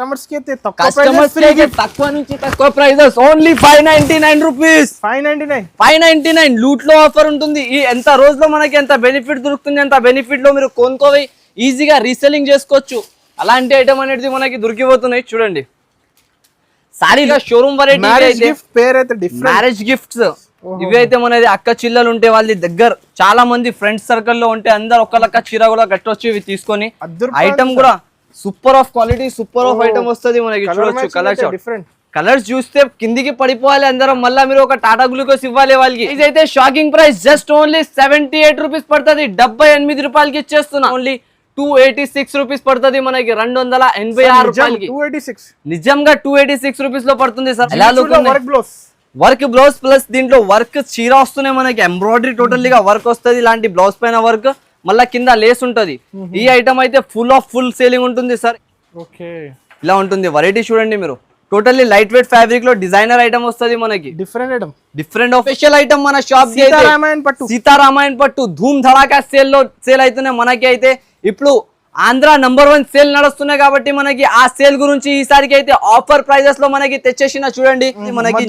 Customers కి అయితే తక్కువ నుంచి తక్కువ ప్రైజెస్ ఓన్లీ 599 రూపీస్. 599 లూట్ లో ఆఫర్ ఉంటుంది. ఈ ఎంత రోజులో మనకి ఎంత బెనిఫిట్ దొరుకుతుంది, ఎంత బెనిఫిట్ లో మీరు కొనుక్కోవి ఈజీగా రీసెల్లింగ్ చేసుకోవచ్చు. అలాంటి ఐటమ్ అనేది మనకి దొరికిపోతున్నాయి. చూడండి సారీగా షోరూమ్ వెరైటీ మ్యారేజ్ గిఫ్ట్స్ ఇవి అయితే మనది అక్క చిల్లలు ఉంటే వాళ్ళ దగ్గర చాలా మంది ఫ్రెండ్స్ సర్కిల్ లో ఉంటే అందరు ఒక్కలక్క చీర కూడా కట్టొచ్చు. ఇవి తీసుకొని ఐటమ్ కూడా super of quality super of item వస్తుంది మనకి. చూడొచ్చు కలర్స్ చూస్తే కిందికి పడిపోవాలి అందరం. మళ్ళీ మీరు ఒక టాటా గ్లూకోస్ ఇవ్వాలి వాళ్ళకి. ఇదైతే shocking price just only 78 rupees పడుతుంది. 78 రూపాయలకి ఇచ్చేస్తున్నా. ఓన్లీ 286 రూపీస్ పడుతుంది మనకి. 286 రూపాయలకి నిజంగా 286 రూపీస్ లో పడుతుంది సార్. వర్క్ బ్లౌజ్ ప్లస్ దీంట్లో వర్క్ చీర వస్తున్నాయి మనకి. ఎంబ్రాయిడరీ టోటల్లీగా వర్క్ వస్తుంది. ఇలాంటి బ్లౌజ్ పైన వర్క్ మళ్ళా కింద లేస్ ఉంటది. ఈ ఐటమ్ అయితే ఫుల్ సేలింగ్ ఉంటుంది సార్. ఇలా ఉంటుంది వెరైటీ. చూడండి మీరు టోటల్లీ లైట్ వెయిట్ ఫ్యాబ్రిక్ లో డిజైనర్ ఐటమ్ వస్తుంది మనకి. డిఫరెంట్ స్పెషల్ ఐటమ్ మన షాప్ సీతారామాయణ పట్టు ధూమ్ ధడాకా సేల్ అవుతున్నాయి మనకి. అయితే ఇప్పుడు ఆంధ్ర #1 సేల్ నడుస్తున్నాయి కాబట్టి మనకి ఆ సేల్ గురించి ఈసారికి అయితే ఆఫర్ ప్రైజెస్ లో మనకి తెచ్చేసిన. చూడండి మనకి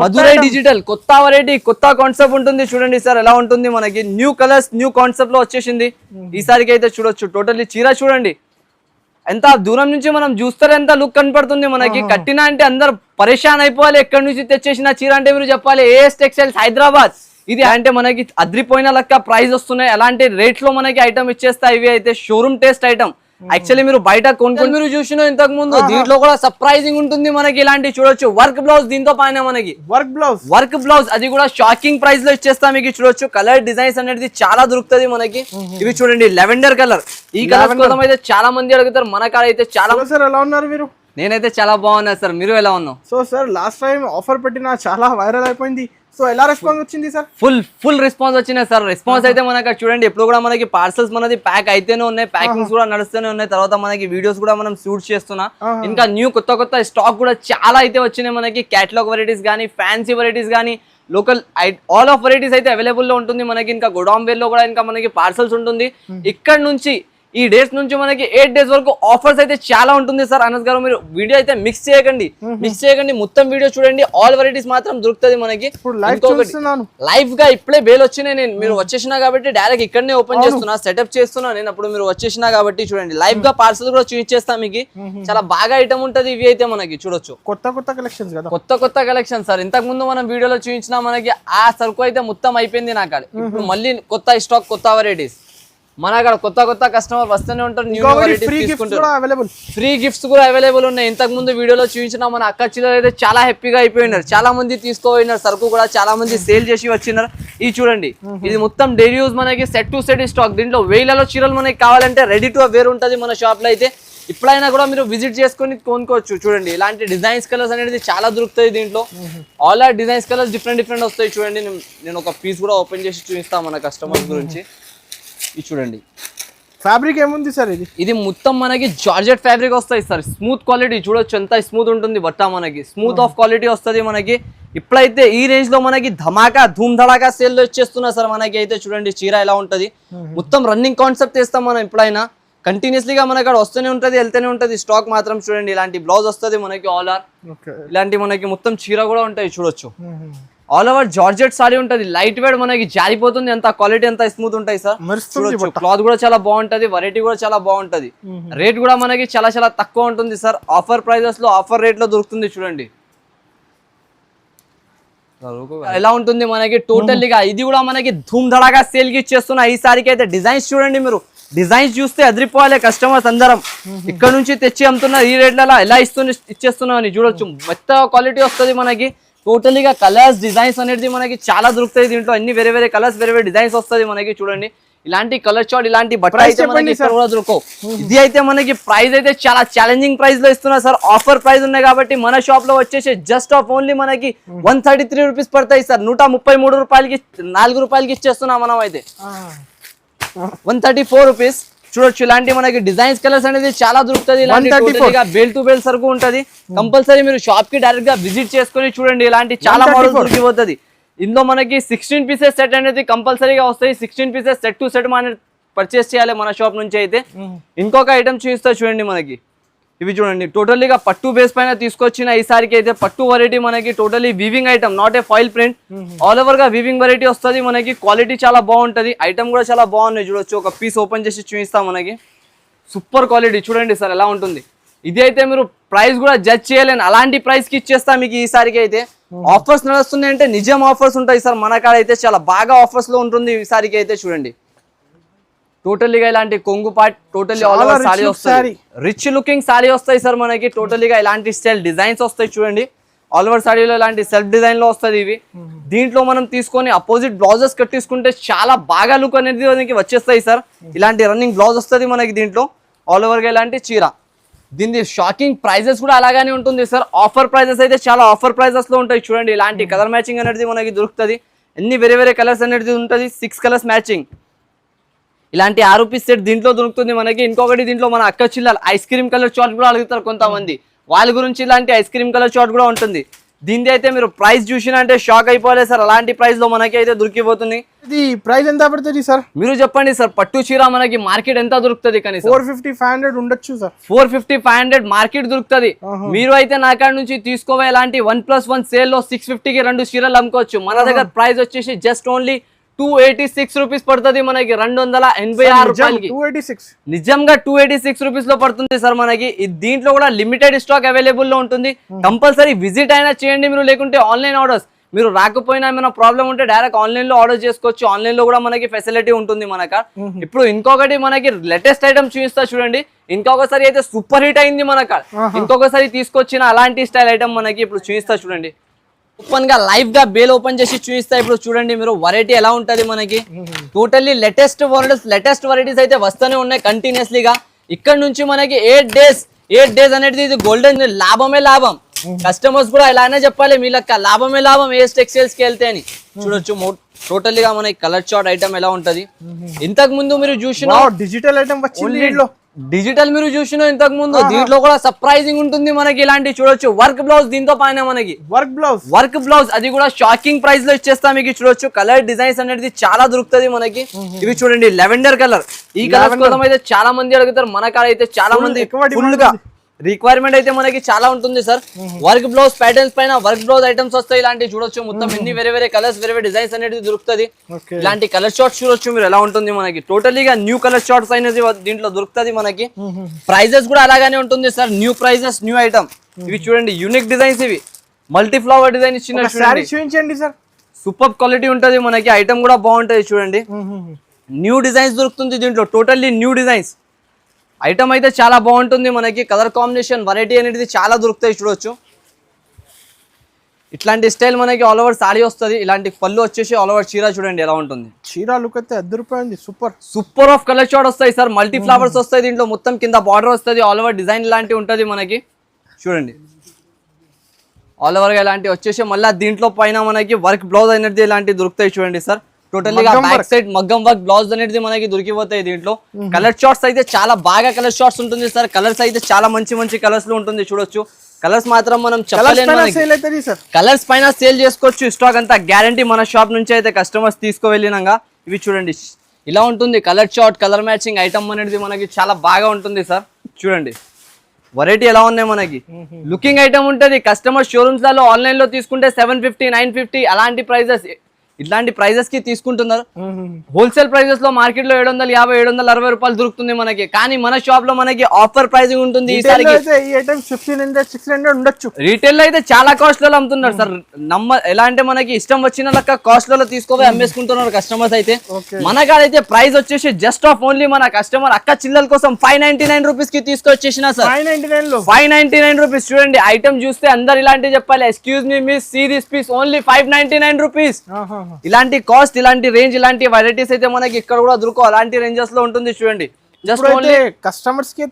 మధురై డిజిటల్ కొత్త వెరైటీ కొత్త కాన్సెప్ట్ ఉంటుంది. చూడండి సార్ ఎలా ఉంటుంది మనకి. న్యూ కలర్స్ న్యూ కాన్సెప్ట్ లో వచ్చేసింది ఈసారికి అయితే. చూడొచ్చు టోటల్లీ చీర చూడండి ఎంత దూరం నుంచి మనం చూస్తారు ఎంత లుక్ కనపడుతుంది మనకి. కట్టినా అంటే అందరు పరేషాన్ అయిపోవాలి. ఎక్కడి నుంచి తెచ్చేసిన చీర అంటే మీరు చెప్పాలి ఏఎస్ టెక్స్టైల్స్ హైదరాబాద్. ఇది అంటే మనకి అద్రిపోయిన లెక్క ప్రైస్ వస్తున్నాయి. అలాంటి రేట్ లో మనకి ఐటమ్ ఇచ్చేస్తాయి. ఇవి అయితే షోరూమ్ టేస్ట్ ఐటమ్. యాక్చువల్లీ మీరు బయట కొనుక్కొని మీరు చూసిన ఇంతకు ముందు దీంట్లో కూడా సర్ప్రైజింగ్ ఉంటుంది మనకి. ఇలాంటి చూడొచ్చు వర్క్ బ్లౌజ్ దీంతో పైన మనకి వర్క్ బ్లౌజ్ అది కూడా షాకింగ్ ప్రైస్ లో ఇచ్చేస్తాం మీకు. చూడొచ్చు కలర్ డిజైన్స్ అనేది చాలా దొరుకుతుంది మనకి. ఇవి చూడండి లెవెండర్ కలర్. ఈ కలర్ కోసం అయితే చాలా మంది అడుగుతారు. మన కాడ అయితే చాలా. ఎలా ఉన్నారు మీరు? నేనైతే చాలా బాగున్నా సార్. మీరు ఎలా ఉన్నావు? So sir last time offer పెట్టిన చాలా వైరల్ అయిపోయింది. సో ఎలా రెస్పాన్స్ వచ్చింది సార్? ఫుల్ రెస్పాన్స్ వచ్చినాయి సార్. రెస్పాన్స్ అయితే మనకి చూడండి ఎప్పుడు కూడా మనకి పార్సల్స్ మనది ప్యాక్ అయితేనే ఉన్నాయి. ప్యాకింగ్స్ కూడా నడుస్తూనే ఉన్నాయి. తర్వాత మనకి వీడియోస్ కూడా మనం షూట్ చేస్తున్నా. ఇంకా న్యూ కొత్త స్టాక్ కూడా చాలా అయితే వచ్చినాయి మనకి. క్యాటలాగ్ వెరైటీస్ కానీ ఫ్యాన్సీ వెరైటీస్ కానీ లోకల్ ఆల్ ఆఫ్ వెరైటీస్ అయితే అవైలబుల్ లో ఉంటుంది మనకి. ఇంకా గోడౌన్ వేర్ లో కూడా ఇంకా మనకి పార్సల్స్ ఉంటుంది. ఇక్కడ నుంచి ఈ డేస్ నుంచి మనకి 8 days వరకు ఆఫర్స్ అయితే చాలా ఉంటుంది సార్. అనస్ గారు మీరు వీడియో అయితే మిక్స్ చేయకండి. మొత్తం వీడియో చూడండి. ఆల్ వెరైటీస్ మాత్రం దొరుకుతుంది మనకి. లైవ్ గా ఇప్పుడే బేల్ వచ్చినాయి. నేను మీరు వచ్చేసినా కాబట్టి డైరెక్ట్ ఇక్కడనే ఓపెన్ చేస్తున్నా సెటప్ చేస్తున్నా నేను. అప్పుడు మీరు వచ్చేసినా కాబట్టి చూడండి లైవ్ గా పార్సల్ కూడా చూపించేస్తా మీకు. చాలా బాగా ఐటమ్ ఉంటది. ఇవి అయితే మనకి చూడొచ్చు కొత్త కలెక్షన్స్ కదా. కొత్త కలెక్షన్ సార్. ఇంతకు ముందు మనం వీడియోలో చూపించినా మనకి ఆ సరుకు అయితే మొత్తం అయిపోయింది నా కాడ. ఇప్పుడు మళ్ళీ కొత్త స్టాక్ కొత్త వెరైటీస్ మన అక్కడ కొత్త కస్టమర్ వస్తూనే ఉంటారు. న్యూ వెరైటీస్ తీసుకుంటారు. ఫ్రీ గిఫ్ట్స్ కూడా అవైలబుల్ ఉన్నాయి. ఇంతకు ముందు వీడియోలో చూపించిన మన అక్క చిల్లలు అయితే చాలా హ్యాపీగా అయిపోయినారు. చాలా మంది తీసుకోపోయినారు సరుకు కూడా. చాలా మంది సేల్ చేసి వచ్చినారు. ఇది చూడండి ఇది మొత్తం డైలీ యూజ్ మనకి సెట్ టు సెట్ స్టాక్. దీంట్లో 1000 చీరలు మనకి కావాలంటే రెడీ టు వేర్ ఉంటుంది మన షాప్ లో. అయితే ఇప్పుడైనా కూడా మీరు విజిట్ చేసుకొని కొనుక్కోవచ్చు. చూడండి ఇలాంటి డిజైన్స్ కలర్స్ అనేది చాలా దొరుకుతాయి దీంట్లో. All our designs colours different వస్తాయి. చూడండి నేను ఒక పీస్ కూడా ఓపెన్ చేసి చూపిస్తాను మన కస్టమర్స్ గురించి. ఇది చూడండి ఫ్యాబ్రిక్ ఏముంది సార్? ఇది మొత్తం మనకి జార్జెట్ ఫ్యాబ్రిక్ వస్తాయి సార్. స్మూత్ క్వాలిటీ చూడొచ్చు ఎంత స్మూత్ ఉంటుంది బట్ట మనకి. స్మూత్ ఆఫ్ క్వాలిటీ వస్తుంది మనకి. ఇప్పుడైతే ఈ రేంజ్ లో మనకి ధూమ్ ధడాకా సేల్ లో ఇచ్చేస్తున్నా సార్ మనకి. అయితే చూడండి చీర ఎలా ఉంటది. మొత్తం రన్నింగ్ కాన్సెప్ట్ ఇస్తాం మనం. ఎప్పుడైనా కంటిన్యూస్లీగా మనకి అక్కడ వస్తూనే ఉంటది వెళ్తూనే ఉంటది స్టాక్ మాత్రం. చూడండి ఇలాంటి బ్లౌజ్ వస్తుంది మనకి. ఆల్ ఆర్ ఇలాంటి మనకి మొత్తం చీర కూడా ఉంటాయి. చూడొచ్చు ఆల్ ఓవర్ జార్జెట్ సారీ ఉంటది. లైట్ వెయిట్ మనకి జారిపోతుంది. ఎంత క్వాలిటీ ఎంత స్మూత్ ఉంటాయి సార్. క్లాత్ కూడా చాలా బాగుంటది. వెరైటీ కూడా చాలా బాగుంటది. రేట్ కూడా మనకి చాలా తక్కువ ఉంటుంది సార్. ఆఫర్ ప్రైజెస్ లో ఆఫర్ రేట్ లో దొరుకుతుంది. చూడండి ఎలా ఉంటుంది మనకి టోటల్లీగా. ఇది కూడా మనకి ధూమ్ ధడాగా సేల్ కి ఇచ్చేస్తున్నా ఈసారికి అయితే. డిజైన్స్ చూడండి మీరు. డిజైన్స్ చూస్తే అదిరిపోవాలి కస్టమర్స్ అందరం. ఇక్కడ నుంచి తెచ్చి అమ్ముతున్నా ఈ రేట్లలో ఎలా ఇచ్చేస్తున్నా అని చూడొచ్చు. మెత్త క్వాలిటీ వస్తుంది మనకి. టోటలీగా కలర్స్ డిజైన్స్ అనేది మనకి చాలా దొరుకుతాయి దీంట్లో. అన్ని వేరే కలర్స్ వేరే డిజైన్స్ వస్తుంది మనకి. చూడండి ఇలాంటి కలర్ చార్ట్ ఇలాంటి బట్ట అయితే మనకి కూడా దొరకవు. ఇది అయితే మనకి ప్రైస్ అయితే చాలా ఛాలెంజింగ్ ప్రైస్ లో ఇస్తున్నా సార్. ఆఫర్ ప్రైస్ ఉన్నాయి కాబట్టి మన షాప్ లో వచ్చేసి జస్ట్ ఆఫ్ ఓన్లీ మనకి 133 రూపీస్ పడతాయి సార్. 133 రూపాయలకి 4 రూపాయలకి ఇచ్చేస్తున్నా మనం అయితే. 134 రూపీస్. చూడొచ్చు ఇలాంటి మనకి డిజైన్స్ కలర్స్ అనేది చాలా దొరుకుతుంది. బేల్ టు బేల్ సరుకు ఉంటది. కంపల్సరీ మీరు షాప్ కి డైరెక్ట్ గా విజిట్ చేసుకుని చూడండి. ఇలాంటి చాలా మోడల్స్ దొరికిపోతుంది. ఇందులో మనకి 16 పీసెస్ సెట్ అనేది కంపల్సరీగా వస్తాయి. 16 పీసెస్ సెట్ టు సెట్ మనం పర్చేస్ చేయాలి మన షాప్ నుంచి అయితే. ఇంకొక ఐటమ్ చూపిస్తా చూడండి మనకి. ఇవి చూడండి టోటల్లీగా పట్టు బేస్ పైన తీసుకొచ్చిన ఈసారికి అయితే పట్టు వెరైటీ మనకి totally weaving item, not a foil print, all over గా వీవింగ్ వెరైటీ వస్తుంది మనకి. క్వాలిటీ చాలా బాగుంటది, ఐటమ్ కూడా చాలా బాగున్నాయి. చూడొచ్చు, ఒక పీస్ ఓపెన్ చేసి చూపిస్తాం మనకి. సూపర్ క్వాలిటీ చూడండి సార్ ఎలా ఉంటుంది. ఇది అయితే మీరు ప్రైస్ కూడా జడ్జ్ చేయలేను, అలాంటి ప్రైస్ కి ఇచ్చేస్తా మీకు ఈసారికి అయితే. ఆఫర్స్ నడుస్తున్నాయి అంటే నిజం ఆఫర్స్ ఉంటాయి సార్ మన కాడ అయితే, చాలా బాగా ఆఫర్స్ లో ఉంటుంది ఈసారికి అయితే. చూడండి టోటలీగా ఇలాంటి కొంగు part totally all over sorry వస్తుంది, రిచ్ లుకింగ్ సారీ వస్తాయి సార్ మనకి. టోటలీగా ఇలాంటి స్టైల్ డిజైన్స్ వస్తాయి చూడండి, ఆల్ ఓవర్ సారీలో ఇలాంటి సెల్ఫ్ డిజైన్ లో వస్తుంది ఇవి. దీంట్లో మనం తీసుకొని అపోజిట్ బ్లౌజెస్ కట్టించుకుంటే చాలా బాగా లుక్ అనేది మనకి వచ్చేస్తాయి సార్. ఇలాంటి రన్నింగ్ బ్లౌజ్ వస్తుంది మనకి దీంట్లో, ఆల్ ఓవర్ గా ఇలాంటి చీర. దీని షాకింగ్ ప్రైజెస్ కూడా అలాగానే ఉంటుంది సార్. ఆఫర్ ప్రైజెస్ అయితే చాలా ఆఫర్ ప్రైజెస్ లో ఉంటాయి చూడండి. ఇలాంటి కలర్ మ్యాచింగ్ అనేది మనకి దొరుకుతుంది, అన్ని వేరే వేరే కలర్స్ అనేది ఉంటుంది, 6 కలర్స్ మ్యాచింగ్. ఇలాంటి 6 పీస్ సెట్ దీంట్లో దొరుకుతుంది మనకి. ఇంకొకటి దీంట్లో మన అక్క చిల్లలు ఐస్ క్రీమ్ కలర్ చార్ట్ కూడా అడుగుతారు కొంతమంది, వాళ్ళ గురించి ఇలాంటి ఐస్ క్రీమ్ కలర్ చార్ట్ కూడా ఉంటుంది. దీని అయితే మీరు ప్రైస్ చూసినా అంటే షాక్ అయిపోలేదు సార్, అలాంటి ప్రైస్ లో మనకి అయితే దొరికిపోతుంది. ఇది ప్రైస్ ఎంత పడుతుంది సార్? మీరు చెప్పండి సార్, పట్టు చీర మనకి మార్కెట్ ఎంత దొరుకుతుంది? కానీ 450-500 ఉండొచ్చు సార్. 450-500 మార్కెట్ దొరుకుతుంది. మీరు అయితే నా కాడ నుంచి తీసుకోవే ఇలాంటి 1+1 సేల్ లో 650కి 2 చీరలు అమ్ముకోవచ్చు. మన దగ్గర ప్రైస్ వచ్చేసి జస్ట్ ఓన్లీ 286 రూపీస్ పడుతుంది మనకి, 286 రూపాయలకి. నిజంగా 286 రూపీస్ లో పడుతుంది సార్ మనకి. దీంట్లో కూడా లిమిటెడ్ స్టాక్ అవైలబుల్ లో ఉంటుంది. కంపల్సరీ విజిట్ అయినా చేయండి మీరు, లేకుంటే ఆన్లైన్ ఆర్డర్స్. మీరు రాకపోయినా ఏమైనా ప్రాబ్లం ఉంటే డైరెక్ట్ ఆన్లైన్ లో ఆర్డర్ చేసుకోవచ్చు. ఆన్లైన్ లో కూడా మనకి ఫెసిలిటీ ఉంటుంది మనక. ఇప్పుడు ఇంకొకటి మనకి లేటెస్ట్ ఐటమ్ చూపిస్తా చూడండి. ఇంకొకసారి అయితే సూపర్ హిట్ అయింది మనక, ఇంకొకసారి తీసుకొచ్చిన అలాంటి స్టైల్ ఐటమ్ మనకి ఇప్పుడు చూపిస్తా చూడండి. ఓపెన్ గా లైవ్ గా బేల్ ఓపెన్ చేసి చూపిస్తా ఇప్పుడు చూడండి మీరు. వెరైటీ ఎలా ఉంటది మనకి, టోటల్లీ లేటెస్ట్ వెరైటీస్ అయితే వస్తూనే ఉన్నాయి కంటిన్యూస్లీగా. ఇక్కడ నుంచి మనకి 8 డేస్ అనేది ఇది గోల్డెన్ లాభమే లాభం. కస్టమర్స్ కూడా ఇలానే చెప్పాలి, మీ లెక్క లాభమే లాభం ఏస్ టెక్స్టైల్స్ కి వెళ్తే అని. చూడొచ్చు టోటల్లీగా మనకి కలర్ చార్ట్ ఐటమ్ ఎలా ఉంటది. ఇంతకు ముందు మీరు చూసిన డిజిటల్ ఐటమ్ వచ్చింది, డిజిటల్ మీరు చూసిన ఇంతకు ముందు. దీంట్లో కూడా సర్ప్రైజింగ్ ఉంటుంది మనకి ఇలాంటి. చూడొచ్చు వర్క్ బ్లౌజ్ దీంతో పైన మనకి వర్క్ బ్లౌజ్ అది కూడా షాకింగ్ ప్రైస్ లో ఇచ్చేస్తా మీకు. చూడొచ్చు కలర్ డిజైన్స్ అనేది చాలా దొరుకుతుంది మనకి. ఇవి చూడండి లెవెండర్ కలర్, ఈ కలర్ కోసం అయితే చాలా మంది అడుగుతారు. మన కాడ అయితే చాలా మంది ఫుల్ గా రిక్వైర్మెంట్ అయితే మనకి చాలా ఉంటుంది సార్. వర్క్ బ్లౌజ్ ప్యాటర్న్స్ పైన వర్క్ బ్లౌజ్ ఐటమ్స్ వస్తాయి ఇలాంటి. చూడొచ్చు మొత్తం ఎన్ని వేరే వేరే కలర్స్ వేరే వేరే డిజైన్స్ అనేది దొరుకుతుంది. ఇలాంటి కలర్ షార్ట్స్ చూడొచ్చు మీరు ఎలా ఉంటుంది మనకి. టోటలీగా న్యూ కలర్ షార్ట్స్ అనేది దీంట్లో దొరుకుతుంది మనకి. ప్రైజెస్ కూడా అలాగానే ఉంటుంది sir, new prices new item. ఇవి చూడండి యూనిక్ డిజైన్స్, ఇవి మల్టీ ఫ్లవర్ డిజైన్ ఇచ్చిన చూపించండి సార్. సూపర్ క్వాలిటీ ఉంటుంది మనకి, ఐటమ్ కూడా బాగుంటది చూడండి. న్యూ డిజైన్స్ దొరుకుతుంది దీంట్లో, టోటల్లీ న్యూ డిజైన్స్. ఐటమ్ అయితే చాలా బాగుంటుంది మనకి. కలర్ కాంబినేషన్ వెరైటీ అనేది చాలా దొరుకుతాయి చూడొచ్చు. ఇట్లాంటి స్టైల్ మనకి ఆల్ ఓవర్ సారీ వస్తుంది. ఇలాంటి పళ్ళు వచ్చేసి ఆల్ ఓవర్ చీర చూడండి ఎలా ఉంటుంది. చీర లుక్ అయితే అద్దరిపోయింది, సూపర్ ఆఫ్ కలర్ షార్ట్ వస్తాయి సార్. మల్టీ ఫ్లవర్స్ వస్తాయి దీంట్లో, మొత్తం కింద బార్డర్ వస్తుంది, ఆల్ ఓవర్ డిజైన్ ఇలాంటి ఉంటుంది మనకి. చూడండి ఆల్ ఓవర్ గా ఇలాంటి వచ్చేసి మళ్ళీ దీంట్లో పైన మనకి వర్క్ బ్లౌజ్ అనేది ఇలాంటి దొరుకుతాయి చూడండి సార్. టోటల్గా బ్యాక్ సైడ్ మగ్గం వర్క్ బ్లౌజ్ అనేది మనకి దొరికిపోతాయి దీంట్లో. కలర్ షార్ట్స్ అయితే చాలా బాగా కలర్ షార్ట్స్ ఉంటుంది సార్. కలర్స్ అయితే చాలా మంచి మంచి కలర్స్ లో ఉంటుంది చూడొచ్చు. కలర్స్ మాత్రం మనం చెప్పలేము, కలర్స్ పైన సేల్ చేసుకోవచ్చు. స్టాక్ అంతా గ్యారంటీ మన షాప్ నుంచి అయితే కస్టమర్స్ తీసుకువెళ్ళినాక. ఇవి చూడండి ఇలా ఉంటుంది colour short colour matching item అనేది మనకి చాలా బాగా ఉంటుంది సార్. చూడండి వెరైటీ ఎలా ఉన్నాయి మనకి, లుకింగ్ ఐటమ్ ఉంటుంది. కస్టమర్ షోరూమ్స్ లలో ఆన్లైన్ లో తీసుకుంటే 750 950 అలాంటి ప్రైజెస్, ఇట్లాంటి ప్రైజెస్ కి తీసుకుంటున్నారు. హోల్సేల్ ప్రైజెస్ లో మార్కెట్ లో 750 760 రూపాయలు దొరుకుతుంది మనకి. కానీ మన షాప్ లో మనకి ఆఫర్ ప్రైజింగ్ ఉంటుంది. రీటైల్ లో అయితే చాలా కాస్ట్ లో అమ్ముతున్నారు సార్. ఎలా అంటే మనకి ఇష్టం వచ్చిన లెక్క కాస్ట్ లో తీసుకోవాలి అమ్మేసుకుంటున్నారు కస్టమర్స్ అయితే. మన కాడైతే ప్రైస్ వచ్చేసి జస్ట్ ఆఫ్ ఓన్లీ మన కస్టమర్ అక్క చిల్లల కోసం 599 రూపీస్ కి తీసుకొచ్చేసిన సార్. 599 రూపీస్. చూడండి ఐటమ్ చూస్తే అందరు ఇలాంటి చెప్పాలి, excuse me miss, see this piece only 599 rupees. ఇలాంటి కాస్ట్ ఇలాంటి రేంజ్ ఇలాంటి వెరైటీస్ అయితే మనకి ఇక్కడ కూడా దొరకవు, అలాంటి రేంజెస్ లో ఉంటుంది చూడండి. జస్ట్ ఓన్లీ కస్టమర్స్ కి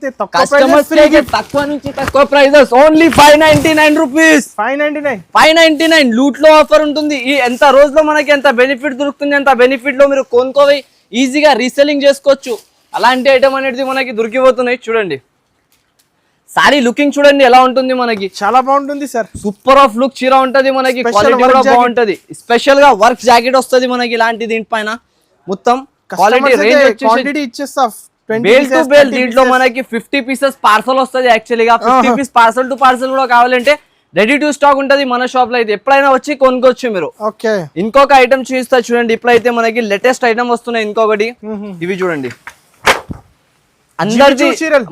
తక్కువ నుంచి తక్కువ ప్రైజెస్ ఓన్లీ 599 రూపీస్. 599 లూట్ లో ఆఫర్ ఉంటుంది. ఈ ఎంత రోజులో మనకి ఎంత బెనిఫిట్ దొరుకుతుంది, ఎంత బెనిఫిట్ లో మీరు కొనుక్కోవి ఈజీగా రీసెల్లింగ్ చేసుకోవచ్చు. అలాంటి ఐటమ్ అనేది మనకి దొరికిపోతున్నాయి చూడండి. సారీ లుకింగ్ చూడండి ఎలా ఉంటుంది మనకి, చాలా బాగుంటుంది సార్. సూపర్ ఆఫ్ లుక్ చీర ఉంటది మనకి, క్వాలిటీ కూడా బాగుంటది. స్పెషల్ గా వర్క్ జాకెట్ వస్తుంది మనకి ఇలాంటి దీనిపైన. మొత్తం క్వాలిటీ రేంజ్ క్వాంటిటీ ఇచ్చేస్తా బేల్ టు బేల్. దీంట్లో మనకి 50 పీసెస్ పార్సల్ వస్తుంది. యాక్చువల్గా 50 పీస్ పార్సల్ టు పార్సల్ కూడా కావాలంటే రెడీ టు స్టాక్ ఉంటది మన షాప్ లో. అయితే ఎప్పుడైనా వచ్చి కొనుక్కోవచ్చు మీరు. ఓకే, ఇంకొక ఐటమ్ చూపిస్తా చూడండి. ఇప్పుడైతే మనకి లేటెస్ట్ ఐటమ్ వస్తున్నాయి. ఇంకొకటి ఇవి చూడండి. అందరికి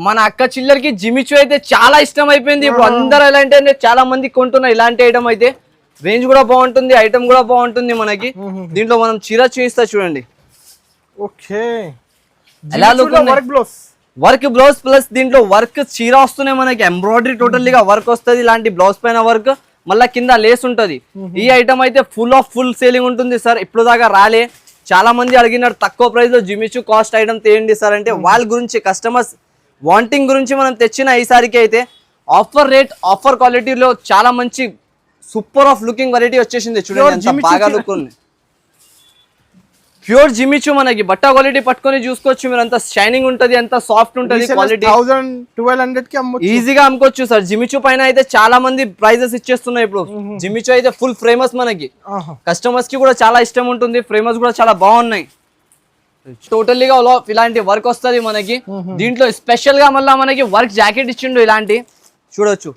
మన అక్క చిల్లరికి జిమిచు అయితే చాలా ఇష్టం అయిపోయింది. ఇప్పుడు అందరు ఎలా అంటే చాలా మంది కొంటున్నారు ఇలాంటి ఐటమ్. అయితే రేంజ్ కూడా బాగుంటుంది, ఐటమ్ కూడా బాగుంటుంది మనకి. దీంట్లో మనం చీర చూపిస్తా చూడండి. ఓకే, ఎలా వర్క్ బ్లౌజ్ ప్లస్ దీంట్లో వర్క్ చీర వస్తున్నాయి మనకి. ఎంబ్రాయిడరీ టోటల్లీగా వర్క్ వస్తుంది. ఇలాంటి బ్లౌజ్ పైన వర్క్, మళ్ళీ కింద లేస్ ఉంటది. ఈ ఐటమ్ అయితే ఫుల్ సేలింగ్ ఉంటుంది సార్. ఇప్పుడు దాకా రాలే, చాలా మంది అడిగినారు తక్కువ ప్రైస్ లో జిమిచు కాస్ట్ ఐటమ్ తేయండి సార్ అంటే. వాళ్ళ గురించి కస్టమర్స్ వాంటింగ్ గురించి మనం తెచ్చిన ఈసారికి అయితే ఆఫర్ రేట్, ఆఫర్ క్వాలిటీలో చాలా మంచి సూపర్ ఆఫ్ లుకింగ్ వెరైటీ వచ్చేసింది. చూడండి ఎంత బాగా లుక్ ఉంది. ప్యూర్ జిమిచు మనకి బట్ట క్వాలిటీ పట్టుకొని చూసుకోవచ్చు మీరు. అంత షైనింగ్ ఉంటది, అంత సాఫ్ట్ ఉంటది. క్వాలిటీ 1200 కి ఈజీగా అమ్ముకోవచ్చు సార్. జిమిచు పైన అయితే చాలా మంది ప్రైజెస్ ఇచ్చేస్తున్నాయి ఇప్పుడు. జిమిచు అయితే ఫుల్ ఫేమస్ మనకి. కస్టమర్స్ కి కూడా చాలా ఇష్టం ఉంటుంది. ఫ్రేమర్స్ కూడా చాలా బాగున్నాయి. టోటల్లీగా ఇలాంటి వర్క్ వస్తుంది మనకి. దీంట్లో స్పెషల్ గా మళ్ళీ మనకి వర్క్ జాకెట్ ఇచ్చిండు. ఇలాంటి చూడొచ్చు.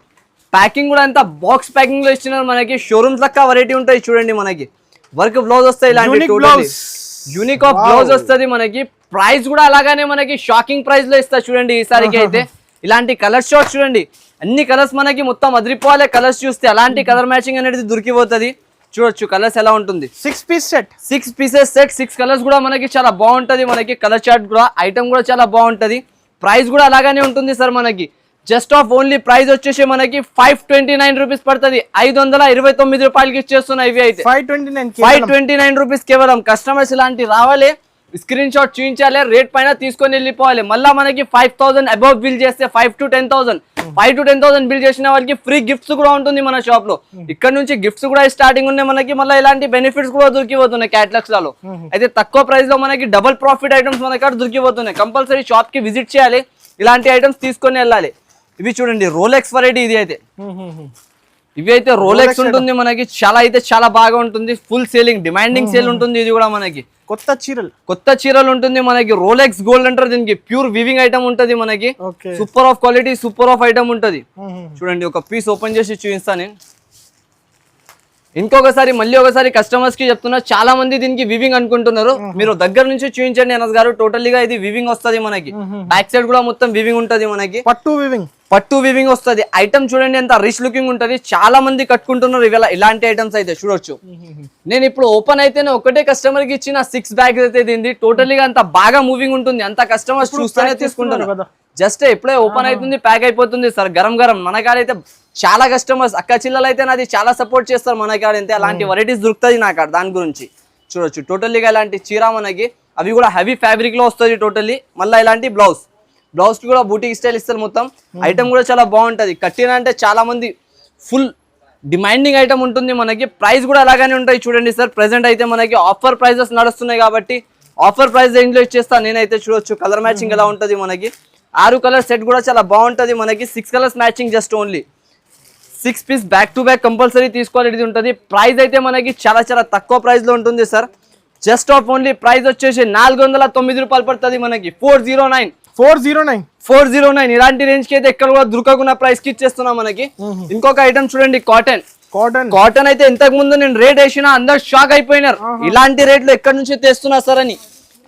ప్యాకింగ్ కూడా అంతా బాక్స్ ప్యాకింగ్ లో ఇచ్చినారు మనకి. షోరూమ్స్ లెక్క వెరైటీ ఉంటాయి చూడండి మనకి. వర్క్ బ్లౌజ్ వస్తాయి ఇలాంటి. యూనిక్ ఆఫ్ బ్లౌజ్ వస్తుంది మనకి. ప్రైస్ కూడా అలాగానే మనకి షాకింగ్ ప్రైస్ లో ఇస్తా చూడండి ఈసారికి అయితే. ఇలాంటి కలర్ షార్ట్ చూడండి. అన్ని కలర్స్ మనకి మొత్తం అదిరిపోవాలి. కలర్స్ చూస్తే అలాంటి కలర్ మ్యాచింగ్ అనేది దొరికిపోతుంది. చూడొచ్చు కలర్స్ ఎలా ఉంటుంది. 6 piece set, 6 pieces set, 6 colours కూడా మనకి చాలా బాగుంటది మనకి. కలర్ చార్ట్ కూడా ఐటమ్ కూడా చాలా బాగుంటది. ప్రైస్ కూడా అలాగానే ఉంటుంది సార్ మనకి. జస్ట్ ఆఫ్ ఓన్లీ ప్రైస్ వచ్చేసి మనకి 529 రూపీస్ పడుతుంది. 529 రూపాయలకి ఇచ్చేస్తున్నాయి ఇవి అయితే. 529 రూపీస్ కేవలం. కస్టమర్స్ ఇలాంటి రావాలి, స్క్రీన్ షాట్ చూపించాలి, రేట్ పైన తీసుకొని వెళ్ళిపోవాలి. మళ్ళీ మనకి 5000 అబౌవ్ బిల్ చేస్తే 5 to 10,000 బిల్ చేసిన వాళ్ళకి ఫ్రీ గిఫ్ట్స్ కూడా ఉంటుంది మన షాప్ లో. ఇక్కడ నుంచి గిఫ్ట్స్ కూడా స్టార్టింగ్ ఉన్నాయి మనకి. మళ్ళీ ఇలాంటి బెనిఫిట్స్ కూడా దొరికిపోతున్నాయి క్యాటలాగ్స్ లలో. అయితే తక్కువ ప్రైస్ లో మనకి డబుల్ ప్రాఫిట్ ఐటమ్స్ మనకి అక్కడ దొరికిపోతున్నాయి. కంపల్సరీ షాప్ కి విజిట్ చేయాలి, ఇలాంటి ఐటమ్స్ తీసుకొని వెళ్ళాలి. ఇవి చూడండి రోలెక్స్ వెరైటీ. ఇది అయితే ఇవి అయితే రోలెక్స్ ఉంటుంది మనకి. చాలా బాగా ఉంటుంది. ఫుల్ సేలింగ్, డిమాండింగ్ సేల్ ఉంటుంది. ఇది కూడా మనకి కొత్త చీరలు ఉంటుంది మనకి. రోలెక్స్ గోల్డ్ అంటారు దీనికి. ప్యూర్ వివింగ్ ఐటమ్ ఉంటది మనకి. Super of quality, super of item ఉంటది. చూడండి ఒక పీస్ ఓపెన్ చేసి చూపిస్తాను నేను. ఇంకొకసారి మళ్ళీ ఒకసారి కస్టమర్స్ కి చెప్తున్నా, చాలా మంది దీనికి వివింగ్ అనుకుంటున్నారు. మీరు దగ్గర నుంచి చూపించండి అనస్ గారు. టోటల్లీగా ఇది వివింగ్ వస్తుంది మనకి. బ్యాక్ సైడ్ కూడా మొత్తం వివింగ్ ఉంటది మనకి. పట్టు వివింగ్ వస్తుంది. ఐటమ్ చూడండి ఎంత రిచ్ లుకింగ్ ఉంటది. చాలా మంది కట్టుకుంటున్నారు ఇలాంటి ఐటమ్స్ అయితే చూడొచ్చు. నేను ఇప్పుడు ఓపెన్ అయితేనే ఒకటే కస్టమర్ కి ఇచ్చిన 6 బ్యాగ్స్ అయితే దీన్ని. టోటల్లీగా అంత బాగా మూవింగ్ ఉంటుంది. అంత కస్టమర్స్ చూస్తూనే తీసుకుంటారు. జస్ట్ ఎప్పుడే ఓపెన్ అవుతుంది ప్యాక్ అయిపోతుంది సార్. గరం మన కాడైతే చాలా కస్టమర్స్, అక్క చిల్లలు అయితే నాది చాలా సపోర్ట్ చేస్తారు మన కాడ. అయితే అలాంటి వెరైటీస్ దొరుకుతుంది నా కాడ. దాని గురించి చూడొచ్చు. టోటల్లీగా ఇలాంటి చీర మనకి. అవి కూడా హెవీ ఫ్యాబ్రిక్ లో వస్తుంది టోటల్లీ. మళ్ళీ ఇలాంటి బ్లౌజ్ కి కూడా బూటిక్ స్టైల్ ఇస్తారు మొత్తం. ఐటమ్ కూడా చాలా బాగుంటది. కట్టిన అంటే చాలా మంది ఫుల్ డిమాండింగ్ ఐటమ్ ఉంటుంది మనకి. ప్రైస్ కూడా అలాగానే ఉంటాయి చూడండి సార్. ప్రెసెంట్ అయితే మనకి ఆఫర్ ప్రైజెస్ నడుస్తున్నాయి కాబట్టి ఆఫర్ ప్రైస్ రేంజ్ లో ఇచ్చేస్తాను నేనైతే. చూడొచ్చు కలర్ మ్యాచింగ్ ఎలా ఉంటది మనకి. 6 కలర్ సెట్ కూడా చాలా బాగుంటది మనకి. 6 colours matching just only 6 piece back to back compulsory తీసుకోవాలి ఉంటుంది. ప్రైస్ అయితే మనకి చాలా తక్కువ ప్రైస్ లో ఉంటుంది sir. Just off only price వచ్చేసి 409 రూపాయలు పడుతుంది మనకి. 409 ఇలాంటి రేంజ్ కి అయితే ఎక్కడ కూడా దొరకకుండా ప్రైస్ కి ఇచ్చేస్తున్నాం మనకి. ఇంకొక ఐటమ్ చూడండి కాటన్ అయితే ఇంతకు ముందు నేను రేట్ వేసినా అందరు షాక్ అయిపోయినారు. ఇలాంటి రేట్లు ఎక్కడి నుంచి తెస్తున్నా సార్ అని.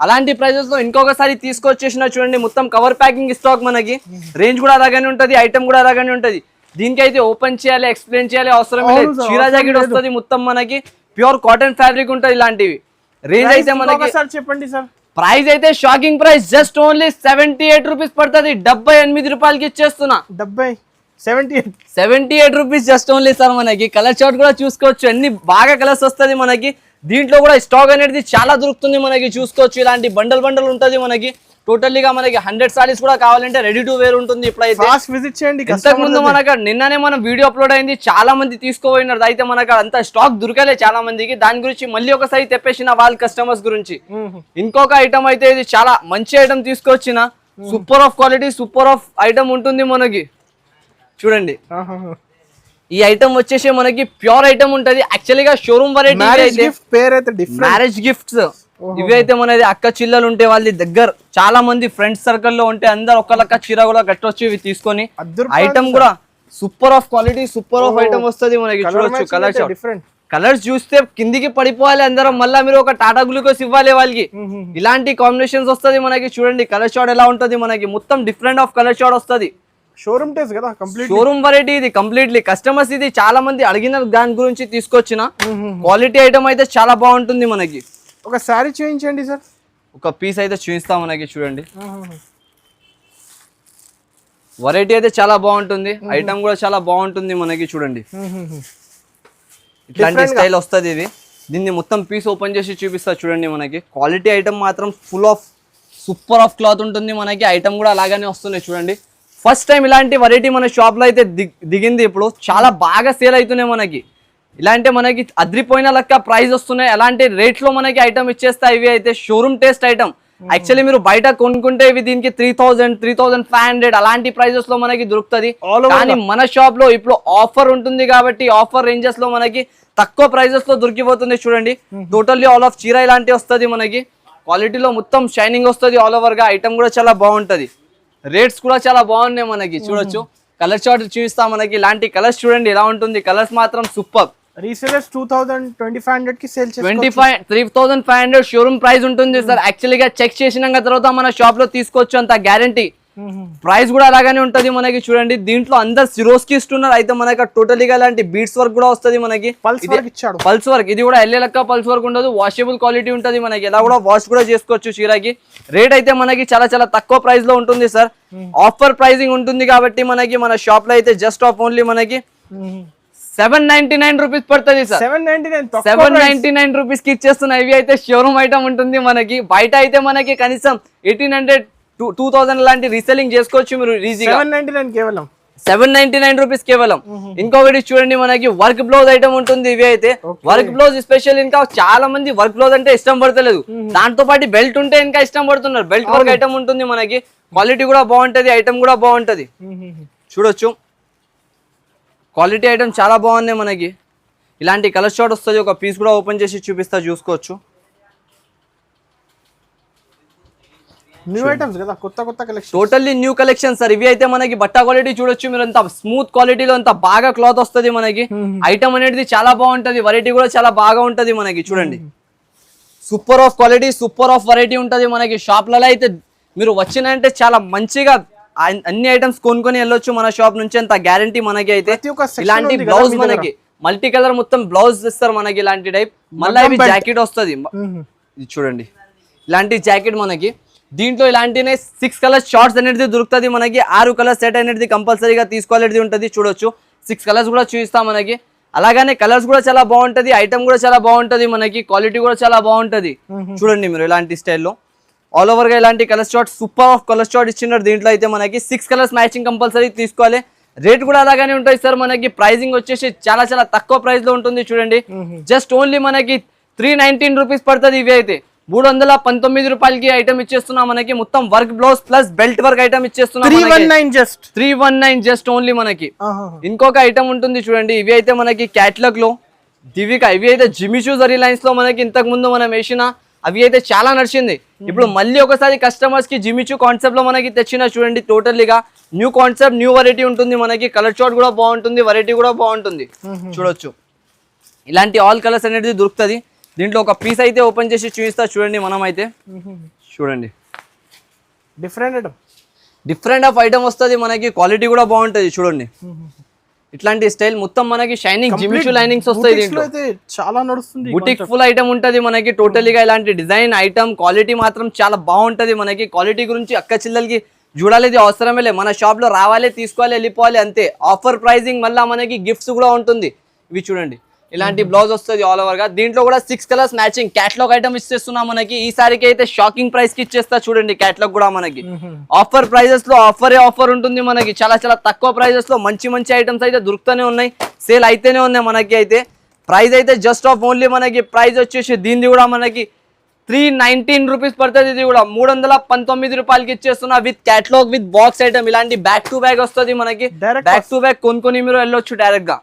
అలాంటి ప్రైజెస్ లో ఇంకొకసారి తీసుకొచ్చేసిన చూడండి. మొత్తం కవర్ ప్యాకింగ్ స్టాక్ మనకి. రేంజ్ కూడా అలాగానే ఉంటది, ఐటమ్ కూడా అలాగానే ఉంటది. దీనికి అయితే ఓపెన్ చేయాలి, ఎక్స్ప్లెయిన్ చేయాలి అవసరం లేదు. చీరా జాకెట్ వస్తుంది మొత్తం మనకి. ప్యూర్ కాటన్ ఫ్యాబ్రిక్ ఉంటుంది ఇలాంటివి. రేంజ్ అయితే మనకి చెప్పండి సార్. ప్రైస్ అయితే shocking price just only 78 rupees పడుతుంది. 78 రూపాయలకి ఇచ్చేస్తున్నా. 78 రూపీస్ జస్ట్ ఓన్లీ సార్ మనకి. కలర్ చార్ట్ కూడా చూసుకోవచ్చు. అన్ని బాగా కలర్స్ వస్తుంది మనకి. దీంట్లో కూడా స్టాక్ అనేది చాలా దొరుకుతుంది మనకి. చూసుకోవచ్చు ఇలాంటి బండల్ ఉంటది మనకి. టోటల్లీగా మనకి 100 సారీస్ కూడా కావాలంటే రెడీ టు వేర్ ఉంటుంది. ఇప్పుడైతే విజిట్ చేయండి. ఇంతకు ముందు మనకు నిన్ననే మనం వీడియో అప్లోడ్ అయింది. చాలా మంది తీసుకోపోయినారు. అయితే మనకు అంత స్టాక్ దొరకలే చాలా మందికి. దాని గురించి మళ్ళీ ఒకసారి తెప్పేసిన వాళ్ళ కస్టమర్స్ గురించి. ఇంకొక ఐటమ్ అయితే ఇది చాలా మంచి ఐటమ్ తీసుకొచ్చిన. Super of quality, super of item ఉంటుంది మనకి. చూడండి ఈ ఐటమ్ వచ్చేసి మనకి ప్యూర్ ఐటమ్ ఉంటది. యాక్చువల్లీ గా షోరూమ్ వెరైటీ. మ్యారేజ్ గిఫ్ట్స్ ఇవి అయితే మనది అక్క చిల్లలు ఉంటే వాళ్ళ దగ్గర చాలా మంది ఫ్రెండ్స్ సర్కిల్ లో ఉంటే అందరు ఒక్కలక్క చీర కూడా కట్టొచ్చు ఇవి తీసుకొని. ఐటమ్ కూడా super of quality, super of item వస్తుంది మనకి. చూడొచ్చు కలర్స్, కలర్స్ చూస్తే కిందికి పడిపోవాలి అందరం. మళ్ళీ మీరు ఒక టాటా గ్లూకోస్ ఇవ్వాలి వాళ్ళకి. ఇలాంటి కాంబినేషన్స్ వస్తుంది మనకి. చూడండి కలర్ షాట్ ఎలా ఉంటుంది మనకి, మొత్తం డిఫరెంట్ ఆఫ్ కలర్ షాట్ వస్తుంది. షోరూమ్ టేస్ట్ కదా, కంప్లీట్ షోరూమ్ వెరైటీ ఇది కంప్లీట్లీ. కస్టమర్స్ ఇది చాలా మంది అడిగిన దాని గురించి తీసుకొచ్చిన క్వాలిటీ ఐటమ్ అయితే చాలా బాగుంటుంది మనకి. ఒక శారీ చూపించండి సార్. ఒక పీస్ అయితే చూపిస్తాం మనకి. చూడండి వెరైటీ అయితే చాలా బాగుంటుంది, ఐటమ్ కూడా చాలా బాగుంటుంది మనకి. చూడండి ఇట్లాంటి స్టైల్ వస్తుంది ఇది. దీన్ని మొత్తం పీస్ ఓపెన్ చేసి చూపిస్తా చూడండి మనకి. క్వాలిటీ ఐటమ్ మాత్రం full of super of cloth ఉంటుంది మనకి. ఐటమ్ కూడా అలాగనే వస్తున్నాయి చూడండి. ఫస్ట్ టైం ఇలాంటి వెరైటీ మన షాప్ లో అయితే దిగింది. ఇప్పుడు చాలా బాగా సేల్ అవుతున్నాయి మనకి. ఇలాంటి మనకి అద్రిపోయిన లెక్క ప్రైస్ వస్తున్నాయి. అలాంటి రేట్ లో మనకి ఐటమ్ ఇచ్చేస్తాయి. ఇవి అయితే షోరూమ్ టేస్ట్ ఐటమ్. యాక్చువల్లీ మీరు బయట కొనుక్కుంటే ఇవి దీనికి 3000, 3500 అలాంటి ప్రైజెస్ లో మనకి దొరుకుతుంది. కానీ మన షాప్ లో ఇప్పుడు ఆఫర్ ఉంటుంది కాబట్టి ఆఫర్ రేంజెస్ లో మనకి తక్కువ ప్రైజెస్ లో దొరికిపోతుంది. చూడండి టోటల్లీ ఆల్ ఆఫ్ చీర ఇలాంటి వస్తుంది మనకి. క్వాలిటీలో మొత్తం షైనింగ్ వస్తుంది ఆల్ ఓవర్ గా. ఐటమ్ కూడా చాలా బాగుంటది. రేట్స్ కూడా చాలా బాగున్నాయి మనకి. చూడొచ్చు కలర్ చార్ట్ చూపిస్తా మనకి. ఇలాంటి కలర్స్ చూడండి ఎలా ఉంటుంది. కలర్స్ మాత్రం సూపర్. రీసేలర్స్ 2500 కి సేల్ చేస్తారు. 3500 షోరూమ్ ప్రైస్ ఉంటుంది సార్. యాక్చువల్లీ గా చెక్ చేసినాక తర్వాత మన షాప్ లో తీసుకోవచ్చు, అంత గ్యారంటీ. ప్రైస్ కూడా అలాగానే ఉంటది మనకి. చూడండి దీంట్లో అందరు సిరోస్కి ఇస్తున్నారు. అయితే మనకి టోటలీగా ఇలాంటి బీట్స్ వర్క్ కూడా వస్తుంది మనకి. పల్స్ వర్క్ ఇది కూడా ఎల్లే లెక్క పల్స్ వర్క్ ఉండదు. వాషబుల్ క్వాలిటీ ఉంటుంది మనకి. ఎలా కూడా వాష్ కూడా చేసుకోవచ్చు చీరకి. రేట్ అయితే మనకి చాలా చాలా తక్కువ ప్రైస్ లో ఉంటుంది సార్. ఆఫర్ ప్రైజింగ్ ఉంటుంది కాబట్టి మనకి మన షాప్ లో అయితే జస్ట్ ఆఫ్ ఓన్లీ మనకి 799 రూపీస్ పడుతుంది సార్. 799 రూపీస్ కి ఇచ్చేస్తున్నాయి. ఇవి అయితే షోరూమ్ ఐటమ్ ఉంటుంది మనకి. బయట అయితే మనకి కనీసం 1800, 2000 లాంటి రీసెల్లింగ్ చేసుకోవచ్చు మీరు ఈజీగా. 799 రూపీస్ కేవలం. ఇంకొకటి చూడండి మనకి వర్క్ బ్లౌజ్ ఐటమ్ ఉంటుంది. ఇవి అయితే వర్క్ బ్లౌజ్ స్పెషల్. ఇంకా చాలా మంది వర్క్ బ్లౌజ్ అంటే ఇష్టం పడతలేదు, దాంతో పాటు బెల్ట్ ఉంటే ఇంకా ఇష్టం పడుతున్నారు. బెల్ట్ వర్క్ ఐటమ్ ఉంటుంది మనకి. క్వాలిటీ కూడా బాగుంటది, ఐటమ్ కూడా బాగుంటది. చూడొచ్చు క్వాలిటీ ఐటమ్ చాలా బాగున్నాయి మనకి. ఇలాంటి కలర్ షాట్ వస్తుంది. ఒక పీస్ కూడా ఓపెన్ చేసి చూపిస్తా, చూసుకోవచ్చు. న్యూ ఐటమ్స్ కదా, కొత్త కొత్త collection, totally new collection sir. ఇవి అయితే మనకి బట్ట క్వాలిటీ చూడొచ్చు మీరు. అంత స్మూత్ క్వాలిటీలో అంత బాగా క్లాత్ వస్తుంది మనకి. ఐటమ్ అనేది చాలా బాగుంటది. వెరైటీ కూడా చాలా బాగా ఉంటది మనకి. చూడండి super of quality, super of variety ఉంటది మనకి. షాప్లలో అయితే మీరు వచ్చినంటే చాలా మంచిగా అన్ని ఐటమ్స్ కొనుక్కొని వెళ్ళొచ్చు మన షాప్ నుంచి, అంత గ్యారంటీ మనకి. అయితే ఇలాంటి బ్లౌజ్ మనకి మల్టీ కలర్ మొత్తం బ్లౌజ్ ఇస్తారు మనకి. ఇలాంటి టైప్ మళ్ళీ ఇవి జాకెట్ వస్తుంది. ఇది చూడండి ఇలాంటి జాకెట్ మనకి. దీంట్లో ఇలాంటినే 6 కలర్స్ షార్ట్స్ అనేది దొరుకుతుంది మనకి. 6 కలర్ సెట్ అనేది కంపల్సరీగా తీసుకోవాలనేది ఉంటుంది. చూడొచ్చు 6 కలర్స్ కూడా చూపిస్తాం మనకి. అలాగనే కలర్స్ కూడా చాలా బాగుంటది, ఐటమ్ కూడా చాలా బాగుంటది మనకి. క్వాలిటీ కూడా చాలా బాగుంటది. చూడండి మీరు ఇలాంటి స్టైల్లో ఆల్ ఓవర్ గా ఇలాంటి colour short, super of colour short ఇచ్చినారు. దీంట్లో అయితే మనకి 6 కలర్స్ మ్యాచింగ్ కంపల్సరీ తీసుకోవాలి. రేట్ కూడా అలాగానే ఉంటుంది సార్ మనకి. ప్రైజింగ్ వచ్చేసి చాలా చాలా తక్కువ ప్రైస్ లో ఉంటుంది. చూడండి జస్ట్ ఓన్లీ మనకి 319 రూపీస్ పడుతుంది. ఇవి అయితే 319 రూపాయలకి ఐటమ్ ఇచ్చేస్తున్నాం మనకి. మొత్తం work blouse plus belt work item ఇచ్చేస్తున్నాం. 319 జస్ట్ ఓన్లీ మనకి. ఇంకొక ఐటమ్ ఉంటుంది చూడండి. ఇవి అయితే మనకి క్యాటలాగ్ లో దివిక. ఇవి అయితే జిమిచూ జరీ లైన్స్ లో మనకి ఇంతకు ముందు మనం వేసిన అవి అయితే చాలా నడిచింది. ఇప్పుడు మళ్ళీ ఒకసారి కస్టమర్స్ కి జిమిచూ కాన్సెప్ట్ లో మనకి తెచ్చిన. చూడండి టోటల్లీగా న్యూ కాన్సెప్ట్, న్యూ వెరైటీ ఉంటుంది మనకి. కలర్ చార్ట్ కూడా బాగుంటుంది, వెరైటీ కూడా బాగుంటుంది. చూడొచ్చు ఇలాంటి ఆల్ కలర్స్ అనేది దొరుకుతుంది. దీంట్లో ఒక పీస్ అయితే ఓపెన్ చేసి చూపిస్తా చూడండి. మనం అయితే చూడండి డిఫరెంట్ ఆఫ్ ఐటమ్ వస్తుంది మనకి. క్వాలిటీ కూడా బాగుంటుంది. చూడండి ఇట్లాంటి స్టైల్ మొత్తం మనకి షైనింగ్ జిమిచూ లైనింగ్స్ వస్తాయి. దీంట్లో చాలా నడుస్తుంది. బుటిక్ ఫుల్ ఐటమ్ ఉంటది మనకి. టోటలీగా ఇలాంటి డిజైన్ ఐటమ్ క్వాలిటీ మాత్రం చాలా బాగుంటది మనకి. క్వాలిటీ గురించి అక్క చిల్లలకి చూడాలి అవసరమే లేదు. మన షాప్ లో రావాలి, తీసుకోవాలి, వెళ్ళిపోవాలి అంతే. ఆఫర్ ప్రైజింగ్, మళ్ళీ మనకి గిఫ్ట్స్ కూడా ఉంటుంది. ఇవి చూడండి ఇలాంటి బ్లౌజ్ వస్తుంది ఆల్ ఓవర్ గా. దీంట్లో కూడా 6 కలర్స్ మ్యాచింగ్ క్యాటలాగ్ ఐటమ్ ఇచ్చేస్తున్నాం మనకి. ఈసారికి అయితే షాకింగ్ ప్రైస్ కి ఇచ్చేస్తా చూడండి. క్యాటలాగ్ కూడా మనకి ఆఫర్ ప్రైజెస్ లో ఆఫర్ ఉంటుంది మనకి. చాలా చాలా తక్కువ ప్రైజెస్ లో మంచి మంచి ఐటమ్స్ అయితే దొరుకుతూనే ఉన్నాయి, సేల్ అయితేనే ఉన్నాయి మనకి. అయితే ప్రైస్ అయితే జస్ట్ ఆఫ్ ఓన్లీ మనకి ప్రైస్ వచ్చేసి దీనిది కూడా మనకి 319 రూపీస్ పడుతుంది. ఇది కూడా 319 రూపాయలకి ఇచ్చేస్తున్నా with catalogue with box item. ఇలాంటి బ్యాక్ టు బ్యాగ్ వస్తుంది మనకి. బ్యాక్ టు బ్యాగ్ కొనుక్కొని మీరు వెళ్ళొచ్చు డైరెక్ట్ గా.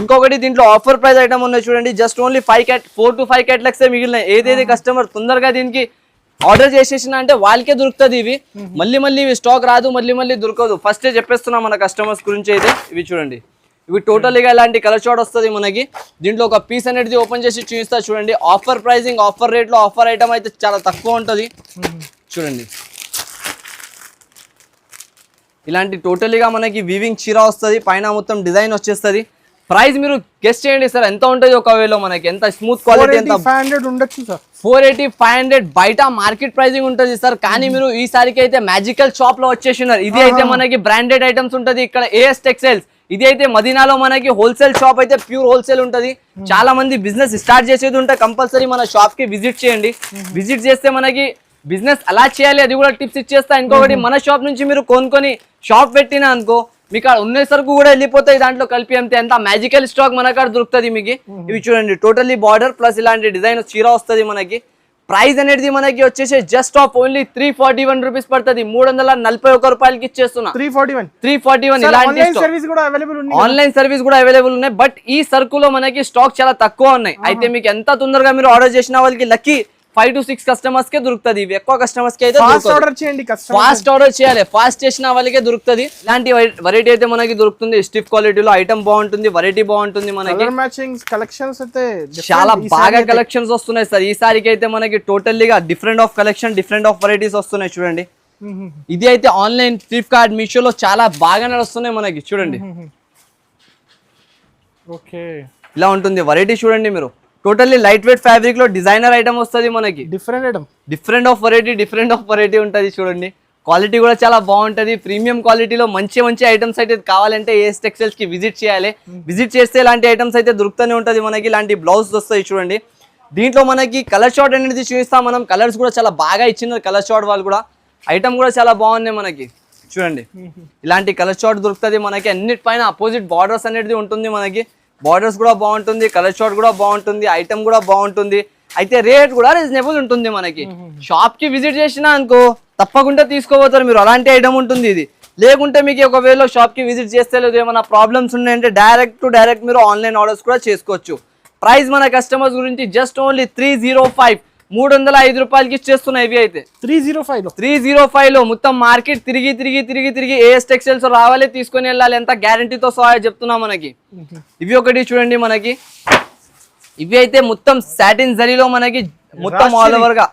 ఇంకొకటి దీంట్లో ఆఫర్ ప్రైస్ ఐటమ్ ఉన్నాయి చూడండి. జస్ట్ ఓన్లీ 4 to 5 క్యాటలాగ్స్ మిగిలినాయి. ఏదైతే కస్టమర్ తొందరగా దీనికి ఆర్డర్ చేసేసిన అంటే వాళ్ళకే దొరుకుతుంది. ఇవి మళ్ళీ ఇవి స్టాక్ రాదు, మళ్ళీ దొరకదు. ఫస్టే చెప్పేస్తున్నా మన కస్టమర్స్ గురించి అయితే. ఇవి చూడండి, ఇవి టోటల్గా ఇలాంటి కలర్ షాట్ వస్తుంది మనకి. దీంట్లో ఒక పీస్ అనేది ఓపెన్ చేసి చూపిస్తా చూడండి. ఆఫర్ ప్రైసింగ్, ఆఫర్ రేట్ లో ఆఫర్ ఐటమ్ అయితే చాలా తక్కువ ఉంటుంది. చూడండి, ఇలాంటి టోటల్గా మనకి వీవింగ్ చీర వస్తుంది. పైన మొత్తం డిజైన్ వచ్చేస్తుంది. ప్రైస్ మీరు గెస్ట్ చేయండి సార్ ఎంత ఉంటుంది. ఒకవేళ మనకి ఎంత స్మూత్ క్వాలిటీ, ఎంత 500 ఉండొచ్చు సార్. 480-500 బయట మార్కెట్ ప్రైసింగ్ ఉంటుంది సార్. కానీ మీరు ఈసారికి అయితే మ్యాజికల్ షాప్ లో వచ్చేసినారు. ఇది అయితే మనకి బ్రాండెడ్ ఐటమ్స్ ఉంటుంది. ఇక్కడ ఏఎస్ టెక్స్టైల్స్. ఇది అయితే మదీనాలో మనకి హోల్సేల్ షాప్ అయితే ప్యూర్ హోల్సేల్ ఉంటది. చాలా మంది బిజినెస్ స్టార్ట్ చేసేది ఉంటే కంపల్సరీ మన షాప్ కి విజిట్ చేయండి. విజిట్ చేస్తే మనకి బిజినెస్ అలా చేయాలి అది కూడా టిప్స్ ఇచ్చేస్తా. ఇంకొకటి మన షాప్ నుంచి మీరు కొనుక్కొని షాప్ పెట్టినా అనుకో మీకు ఉన్న సరుకు కూడా వెళ్ళిపోతాయి దాంట్లో కలిపి. అంతే ఎంత మ్యాజికల్ స్టాక్ మన కాడ దొరుకుతుంది మీకు. ఇవి చూడండి, టోటల్లీ బార్డర్ ప్లస్ ఇలాంటి డిజైన్ చీర వస్తుంది మనకి. ప్రైస్ అనేది మనకి వచ్చేసి జస్ట్ ఆఫ్ ఓన్లీ 341 రూపీస్ పడుతుంది. 341 రూపాయలకి ఇచ్చేస్తున్నా. 341 ఇలాంటి ఆన్లైన్ సర్వీస్ కూడా అవైలబుల్ ఉన్నాయి. బట్ ఈ సరుకులో మనకి స్టాక్ చాలా తక్కువ ఉన్నాయి. అయితే మీకు ఎంత తొందరగా మీరు ఆర్డర్ చేసిన వాళ్ళకి లక్కీ 5 to 6 కస్టమర్స్ కే దొరుకుతుంది. ఇవి ఎక్కువ కస్టమర్స్ కి అయితే ఫాస్ట్ ఆర్డర్ చేయాలి. ఫాస్ట్ చేసిన వాళ్ళకే దొరుకుతుంది. ఇలాంటి వెరైటీ అయితే మనకి దొరుకుతుంది. స్టిఫ్ క్వాలిటీలో ఐటమ్ బాగుంటుంది, వెరైటీ బాగుంటుంది మనకి. కలెక్షన్స్ అయితే చాలా బాగా కలెక్షన్స్ వస్తున్నాయి సార్. ఈసారికి అయితే మనకి టోటల్లీగా different of collection, different of varieties వస్తున్నాయి చూడండి. ఇది అయితే ఆన్లైన్ ఫ్లిప్కార్ట్, మీషోలో చాలా బాగా నడుస్తున్నాయి మనకి. చూడండి, ఇలా ఉంటుంది వెరైటీ. చూడండి మీరు, టోటల్లీ లైట్ వెయిట్ ఫ్యాబ్రిక్ లో డిజైనర్ ఐటమ్ వస్తుంది మనకి. డిఫరెంట్ ఆఫ్ వెరైటీ ఉంటుంది. చూడండి, క్వాలిటీ కూడా చాలా బాగుంటది. ప్రీమియం క్వాలిటీలో మంచి ఐటమ్స్ అయితే కావాలంటే ఏఎస్ టెక్స్టైల్స్ కి విజిట్ చేయాలి. విజిట్ చేస్తే ఇలాంటి ఐటమ్స్ అయితే దొరుకుతూనే ఉంటుంది మనకి. ఇలాంటి బ్లౌజ్ వస్తాయి చూడండి. దీంట్లో మనకి కలర్ షార్ట్ అనేది చూపిస్తాం మనం. కలర్స్ కూడా చాలా బాగా ఇచ్చినారు కలర్ షార్ట్ వాళ్ళు కూడా. ఐటమ్ కూడా చాలా బాగున్నాయి మనకి. చూడండి, ఇలాంటి కలర్ షార్ట్ దొరుకుతుంది మనకి. అన్నిటిపైన అపోజిట్ బార్డర్స్ అనేది ఉంటుంది మనకి. బార్డర్స్ కూడా బాగుంటుంది, కలర్ షార్ట్ కూడా బాగుంటుంది, ఐటమ్ కూడా బాగుంటుంది. అయితే రేట్ కూడా రీజనబుల్ ఉంటుంది మనకి. షాప్ కి విజిట్ చేసినా అనుకో తప్పకుండా తీసుకోపోతారు మీరు. అలాంటి ఐటమ్ ఉంటుంది ఇది. లేకుంటే మీకు ఒకవేళ షాప్ కి విజిట్ చేస్తే లేదు ఏమైనా ప్రాబ్లమ్స్ ఉన్నాయంటే డైరెక్ట్ మీరు ఆన్లైన్ ఆర్డర్స్ కూడా చేసుకోవచ్చు. ప్రైస్ మన కస్టమర్స్ గురించి జస్ట్ ఓన్లీ 305 305 రూపాయలకి ఇచ్చేస్తున్నాయి. ఇవి అయితే 305 లో మొత్తం మార్కెట్ తిరిగి ఏఎస్ టెక్స్టైల్స్ రావాలి, తీసుకొని వెళ్ళాలి. ఎంత గ్యారంటీతో సహా చెప్తున్నా మనకి. ఇవి ఒకటి చూడండి మనకి. ఇవి అయితే మొత్తం సాటిన్ జరీలో మనకి మొత్తం ఆల్ ఓవర్ గా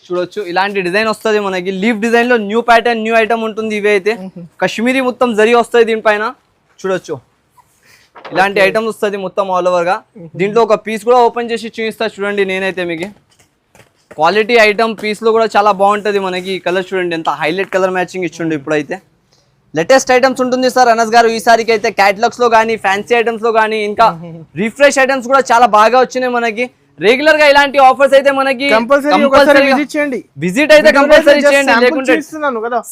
చూడొచ్చు. ఇలాంటి డిజైన్ వస్తుంది మనకి. లీఫ్ డిజైన్ లో న్యూ ప్యాటర్న్, న్యూ ఐటమ్ ఉంటుంది. ఇవి అయితే కాశ్మీరీ మొత్తం జరీ వస్తుంది దీనిపైన. చూడొచ్చు, ఇలాంటి ఐటమ్స్ వస్తుంది మొత్తం ఆల్ ఓవర్ గా. దీంట్లో ఒక పీస్ కూడా ఓపెన్ చేసి చూపిస్తా చూడండి నేనైతే మీకు. క్వాలిటీ ఐటమ్ పీస్ లో కూడా చాలా బాగుంటది మనకి. ఈ కలర్ చూడండి, ఎంత హైలైట్ కలర్ మ్యాచింగ్ ఇచ్చిండు. ఇప్పుడైతే లేటెస్ట్ ఐటమ్స్ ఉంటుంది సార్ అనస్ గారు. ఈసారికి అయితే క్యాటలాగ్స్ లో కానీ, ఫ్యాన్సీ ఐటమ్స్ లో కానీ, ఇంకా రిఫ్రెష్ ఐటమ్స్ కూడా చాలా బాగా వచ్చినాయి మనకి. రెగ్యులర్ గా ఇలాంటి ఆఫర్స్ అయితే మనకి విజిట్ అయితే కంపల్సరీ చేయండి. లేకుంటే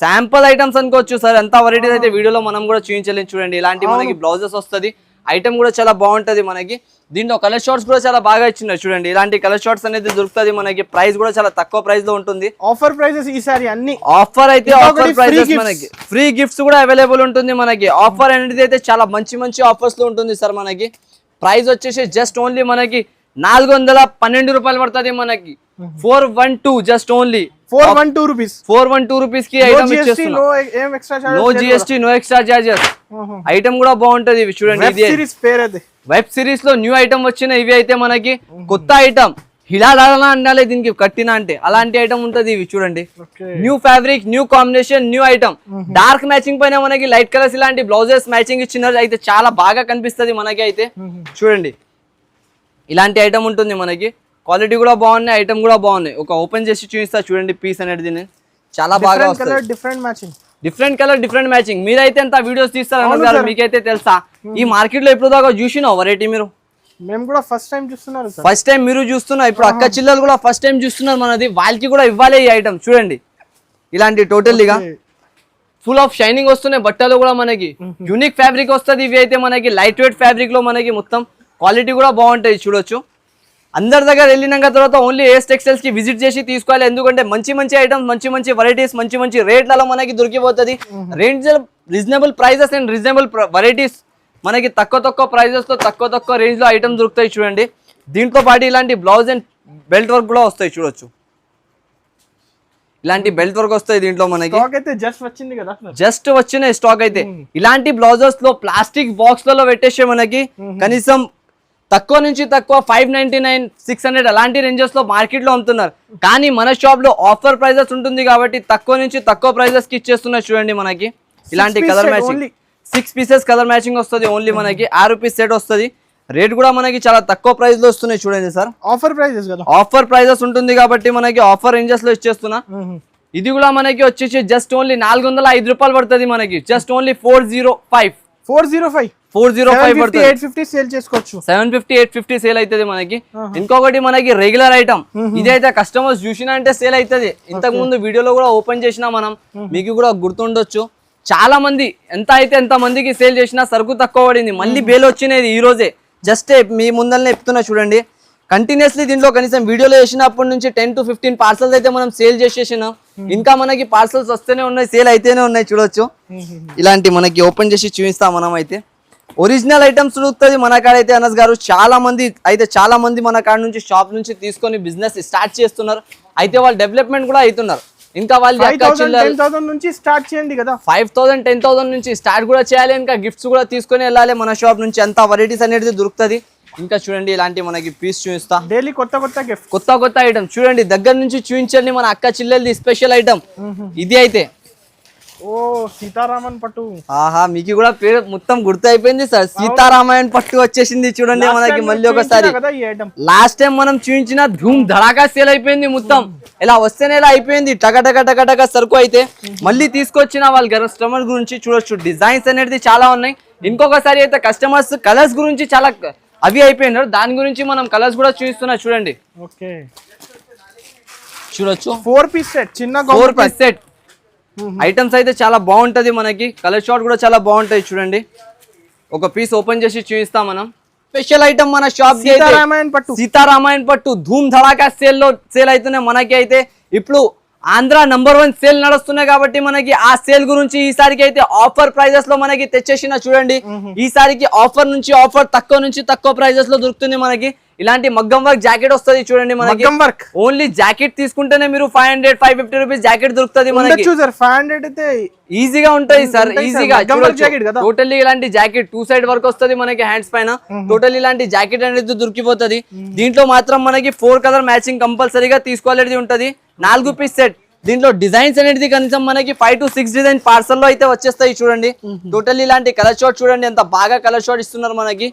శాంపుల్ ఐటమ్స్ అనుకోవచ్చు సార్. ఎంత వెరైటీస్ అయితే వీడియోలో మనం కూడా చూపించలేము. చూడండి, ఇలాంటి మనకి బ్లౌజెస్ వస్తుంది. ఐటమ్ కూడా చాలా బాగుంటది మనకి. దీంట్లో కలర్ షార్ట్స్ కూడా చాలా బాగా ఇచ్చినారు చూడండి. ఇలాంటి కలర్ షార్ట్స్ అనేది దొరుకుతుంది మనకి. ప్రైస్ కూడా చాలా తక్కువ ప్రైస్ లో ఉంటుంది. ఆఫర్ ప్రైజెస్ ఈసారి అన్ని ఆఫర్ అయితే ఆఫర్ ప్రైజెస్ మనకి. ఫ్రీ గిఫ్ట్స్ కూడా అవైలబుల్ ఉంటుంది మనకి. ఆఫర్ అనేది అయితే చాలా మంచి ఆఫర్స్ లో ఉంటుంది సార్ మనకి. ప్రైస్ వచ్చేసి జస్ట్ ఓన్లీ మనకి 412 రూపాయలు పడుతుంది మనకి. 412 జస్ట్ ఓన్లీ 412 రూపీస్ కి ఐటమ్ ఇచ్చేస్తున్నా. No GST, no extra charges. Item కూడా బాగుంటది. ఇవి చూడండి, వెబ్ సిరీస్ లో న్యూ ఐటమ్ వచ్చిన. ఇవి అయితే మనకి కొత్త ఐటమ్. హిలాదాలా అనాలి దీనికి కట్టిన అంటే, అలాంటి ఐటమ్ ఉంటది. ఇవి చూడండి, new fabric, new combination, new item. Dark matching పైన మనకి లైట్ కలర్స్ ఇలాంటి బ్లౌజెస్ మ్యాచింగ్ ఇచ్చినారు. అయితే చాలా బాగా కనిపిస్తుంది మనకి. అయితే చూడండి, ఇలాంటి ఐటమ్ ఉంటుంది మనకి. క్వాలిటీ కూడా బాగున్నాయి, ఐటమ్ కూడా బాగున్నాయి. ఒక ఓపెన్ చేసి చూపిస్తా చూడండి పీస్ అనేది. చాలా బాగా డిఫరెంట్ కలర్ డిఫరెంట్ మ్యాచింగ్. మీరైతే ఎంత వీడియోస్ తీస్తారు అన్నారు, మీకైతే తెలుసా? ఈ మార్కెట్ లో ఎప్పుడు దాకా చూసినా వెరైటీ మీరు? మేము కూడా ఫస్ట్ టైం చూస్తున్నారు. ఫస్ట్ టైం మీరు చూస్తున్నారు. ఇప్పుడు అక్క చిల్లలు కూడా ఫస్ట్ టైం చూస్తున్నారు మనది. వాళ్ళకి కూడా ఇవ్వాలి ఈ ఐటమ్. చూడండి, ఇలాంటి టోటల్లీగా ఫుల్ ఆఫ్ షైనింగ్ వస్తున్నాయి బట్టలు కూడా మనకి. యూనిక్ ఫ్యాబ్రిక్ వస్తుంది. ఇవి అయితే మనకి లైట్ వెయిట్ ఫ్యాబ్రిక్ లో మనకి మొత్తం క్వాలిటీ కూడా బాగుంటాయి. చూడొచ్చు, అందరి దగ్గర వెళ్ళినాక తర్వాత ఓన్లీ ఏఎస్ టెక్స్టైల్స్ కి విజిట్ చేసి తీసుకోవాలి. ఎందుకంటే మంచి మంచి ఐటమ్స్, మంచి మంచి వెరైటీస్, మంచి మంచి రేట్లలో మనకి దొరికిపోతుంది. Range reasonable prices and reasonable varieties మనకి తక్కువ ప్రైజెస్ తో తక్కువ రేంజ్ లో ఐటమ్స్ దొరుకుతాయి చూడండి. దీంతో పాటు ఇలాంటి బ్లౌజ్ అండ్ బెల్ట్ వర్క్ కూడా వస్తాయి చూడొచ్చు. ఇలాంటి బెల్ట్ వర్క్ వస్తాయి దీంట్లో మనకి. జస్ట్ వచ్చిన స్టాక్ అయితే ఇలాంటి బ్లౌజెస్ లో ప్లాస్టిక్ బాక్స్ లలో పెట్టేసే మనకి కనీసం తక్కువ నుంచి తక్కువ 599, 600 అలాంటి రేంజెస్ లో మార్కెట్ లో అమ్ముతున్నారు. కానీ మన షాప్ లో ఆఫర్ ప్రైజెస్ ఉంటుంది కాబట్టి తక్కువ నుంచి తక్కువ ప్రైజెస్ కి ఇచ్చేస్తున్నారు చూడండి. మనకి ఇలాంటి colour matching 6 pieces colour matching వస్తుంది ఓన్లీ మనకి. 6 రూపీస్ సెట్ వస్తుంది. రేట్ కూడా మనకి చాలా తక్కువ ప్రైస్ లో వస్తున్నాయి చూడండి సార్. ఆఫర్ ప్రైజెస్ కదా, ఆఫర్ ప్రైజెస్ ఉంటుంది కాబట్టి మనకి ఆఫర్ రేంజెస్ లో ఇచ్చేస్తున్నా. ఇది కూడా మనకి వచ్చేసి జస్ట్ ఓన్లీ 405 రూపాయలు పడుతుంది మనకి. జస్ట్ ఓన్లీ 405 పడుతుంది. 850 సేల్ చేసుకోవచ్చు. 750, 850 సేల్ అవుతుంది మనకి. ఇంకొకటి మనకి రెగ్యులర్ ఐటమ్, ఇదైతే కస్టమర్స్ చూసినా అంటే సేల్ అవుతుంది. ఇంతకు ముందు వీడియోలో కూడా ఓపెన్ చేసినా మనం, మీకు కూడా గుర్తుండొచ్చు. చాలా మంది ఎంత అయితే ఎంత మందికి సేల్ చేసినా సరుకు తక్కువ పడింది. మళ్ళీ బేల్ వచ్చినది ఈ రోజే. జస్ట్ మీ ముందరనే చెప్తున్నా చూడండి. కంటిన్యూస్లీ దీంట్లో కనీసం వీడియోలో వేసినప్పటి నుంచి 10 to 15 పార్సల్స్ అయితే మనం సేల్ చేసేసినాం. ఇంకా మనకి పార్సల్స్ వస్తూనే ఉన్నాయి, సేల్ అయితేనే ఉన్నాయి చూడొచ్చు. ఇలాంటి మనకి ఓపెన్ చేసి చూపిస్తాం మనం. అయితే ఒరిజినల్ ఐటమ్స్ దొరుకుతుంది మన కాడ అయితే. అనస్ గారు చాలా మంది మన కాడ నుంచి షాప్ నుంచి తీసుకొని బిజినెస్ స్టార్ట్ చేస్తున్నారు. అయితే వాళ్ళు డెవలప్మెంట్ కూడా అవుతున్నారు. ఇంకా వాళ్ళు 5,000 నుంచి స్టార్ట్ చేయండి కదా. 5,000, 10,000 నుంచి స్టార్ట్ కూడా చేయాలి. ఇంకా గిఫ్ట్స్ కూడా తీసుకొని వెళ్ళాలి మన షాప్ నుంచి. అంత వెరైటీస్ అనేది దొరుకుతుంది. ఇంకా చూడండి ఇలాంటి మనకి పీస్ చూపిస్తా. డైలీ కొత్త ఐటమ్ చూడండి. దగ్గర నుంచి చూపించండి మన అక్క చెల్లెలది స్పెషల్ ఐటమ్ ఇది అయితే. ఓ సీతారామన్ పట్టు. ఆహా, మీకు కూడా పేరు మొత్తం గుర్తు అయిపోయింది సార్. సీతారామన్ పట్టు వచ్చేసింది చూడండి మనకి. మళ్ళీ ఒకసారి లాస్ట్ టైం మనం చూపించిన ధూమ్ ధడాకా సేల్ అయిపోయింది మొత్తం. ఇలా వస్తేనే ఇలా అయిపోయింది టక సరుకు. అయితే మళ్ళీ తీసుకొచ్చిన వాళ్ళ కస్టమర్ గురించి చూడొచ్చు. డిజైన్స్ అనేది చాలా ఉన్నాయి. ఇంకొకసారి అయితే కస్టమర్స్ కలర్స్ గురించి చాలా అవి అయిపోయినారు. దాని గురించి మనం కలర్స్ కూడా చూపిస్తున్నా చూడండి. చూడొచ్చు 4 పీస్ సెట్, చిన్న 4 పీస్ సెట్ ఐటమ్స్ అయితే చాలా బాగుంటది మనకి. కలర్ షార్ట్ కూడా చాలా బాగుంటాయి చూడండి. ఒక పీస్ ఓపెన్ చేసి చూపిస్తాం మనం. స్పెషల్ ఐటమ్ మన షాప్ సీతారామాయణ పట్టు ధూమ్ ధడాకా సేల్ అవుతున్నాయి మనకి. అయితే ఇప్పుడు ఆంధ్ర #1 సేల్ నడుస్తున్నాయి కాబట్టి మనకి ఆ సేల్ గురించి ఈసారికి అయితే ఆఫర్ ప్రైజెస్ లో మనకి తెచ్చేసిన చూడండి. ఈసారికి ఆఫర్ నుంచి ఆఫర్ తక్కువ నుంచి తక్కువ ప్రైజెస్ లో దొరుకుతుంది మనకి. ఇలాంటి మగ్గం వర్క్ జాకెట్ వస్తుంది చూడండి మనకి. ఓన్లీ జాకెట్ తీసుకుంటేనే మీరు 500, 550 రూపీస్ జాకెట్ దొరుకుతుంది మనకి. 500 అయితే ఈజీగా ఉంటుంది సార్, ఈజీగా. టోటల్లీ ఇలాంటి జాకెట్ 2 సైడ్ వర్క్ వస్తుంది మనకి హ్యాండ్స్ పైన. టోటల్ ఇలాంటి జాకెట్ అనేది దొరికిపోతుంది. దీంట్లో మాత్రం మనకి 4 కలర్ మ్యాచింగ్ కంపల్సరీగా తీసుకోవాలనేది ఉంటది. 4 పీస్ సెట్. దీంట్లో డిజైన్స్ అనేది కనీసం మనకి 5 to 6 డిజైన్ పార్సల్ లో అయితే వచ్చేస్తాయి చూడండి. టోటల్ ఇలాంటి కలర్ షార్ట్ చూడండి ఎంత బాగా కలర్ షార్ట్ ఇస్తున్నారు మనకి.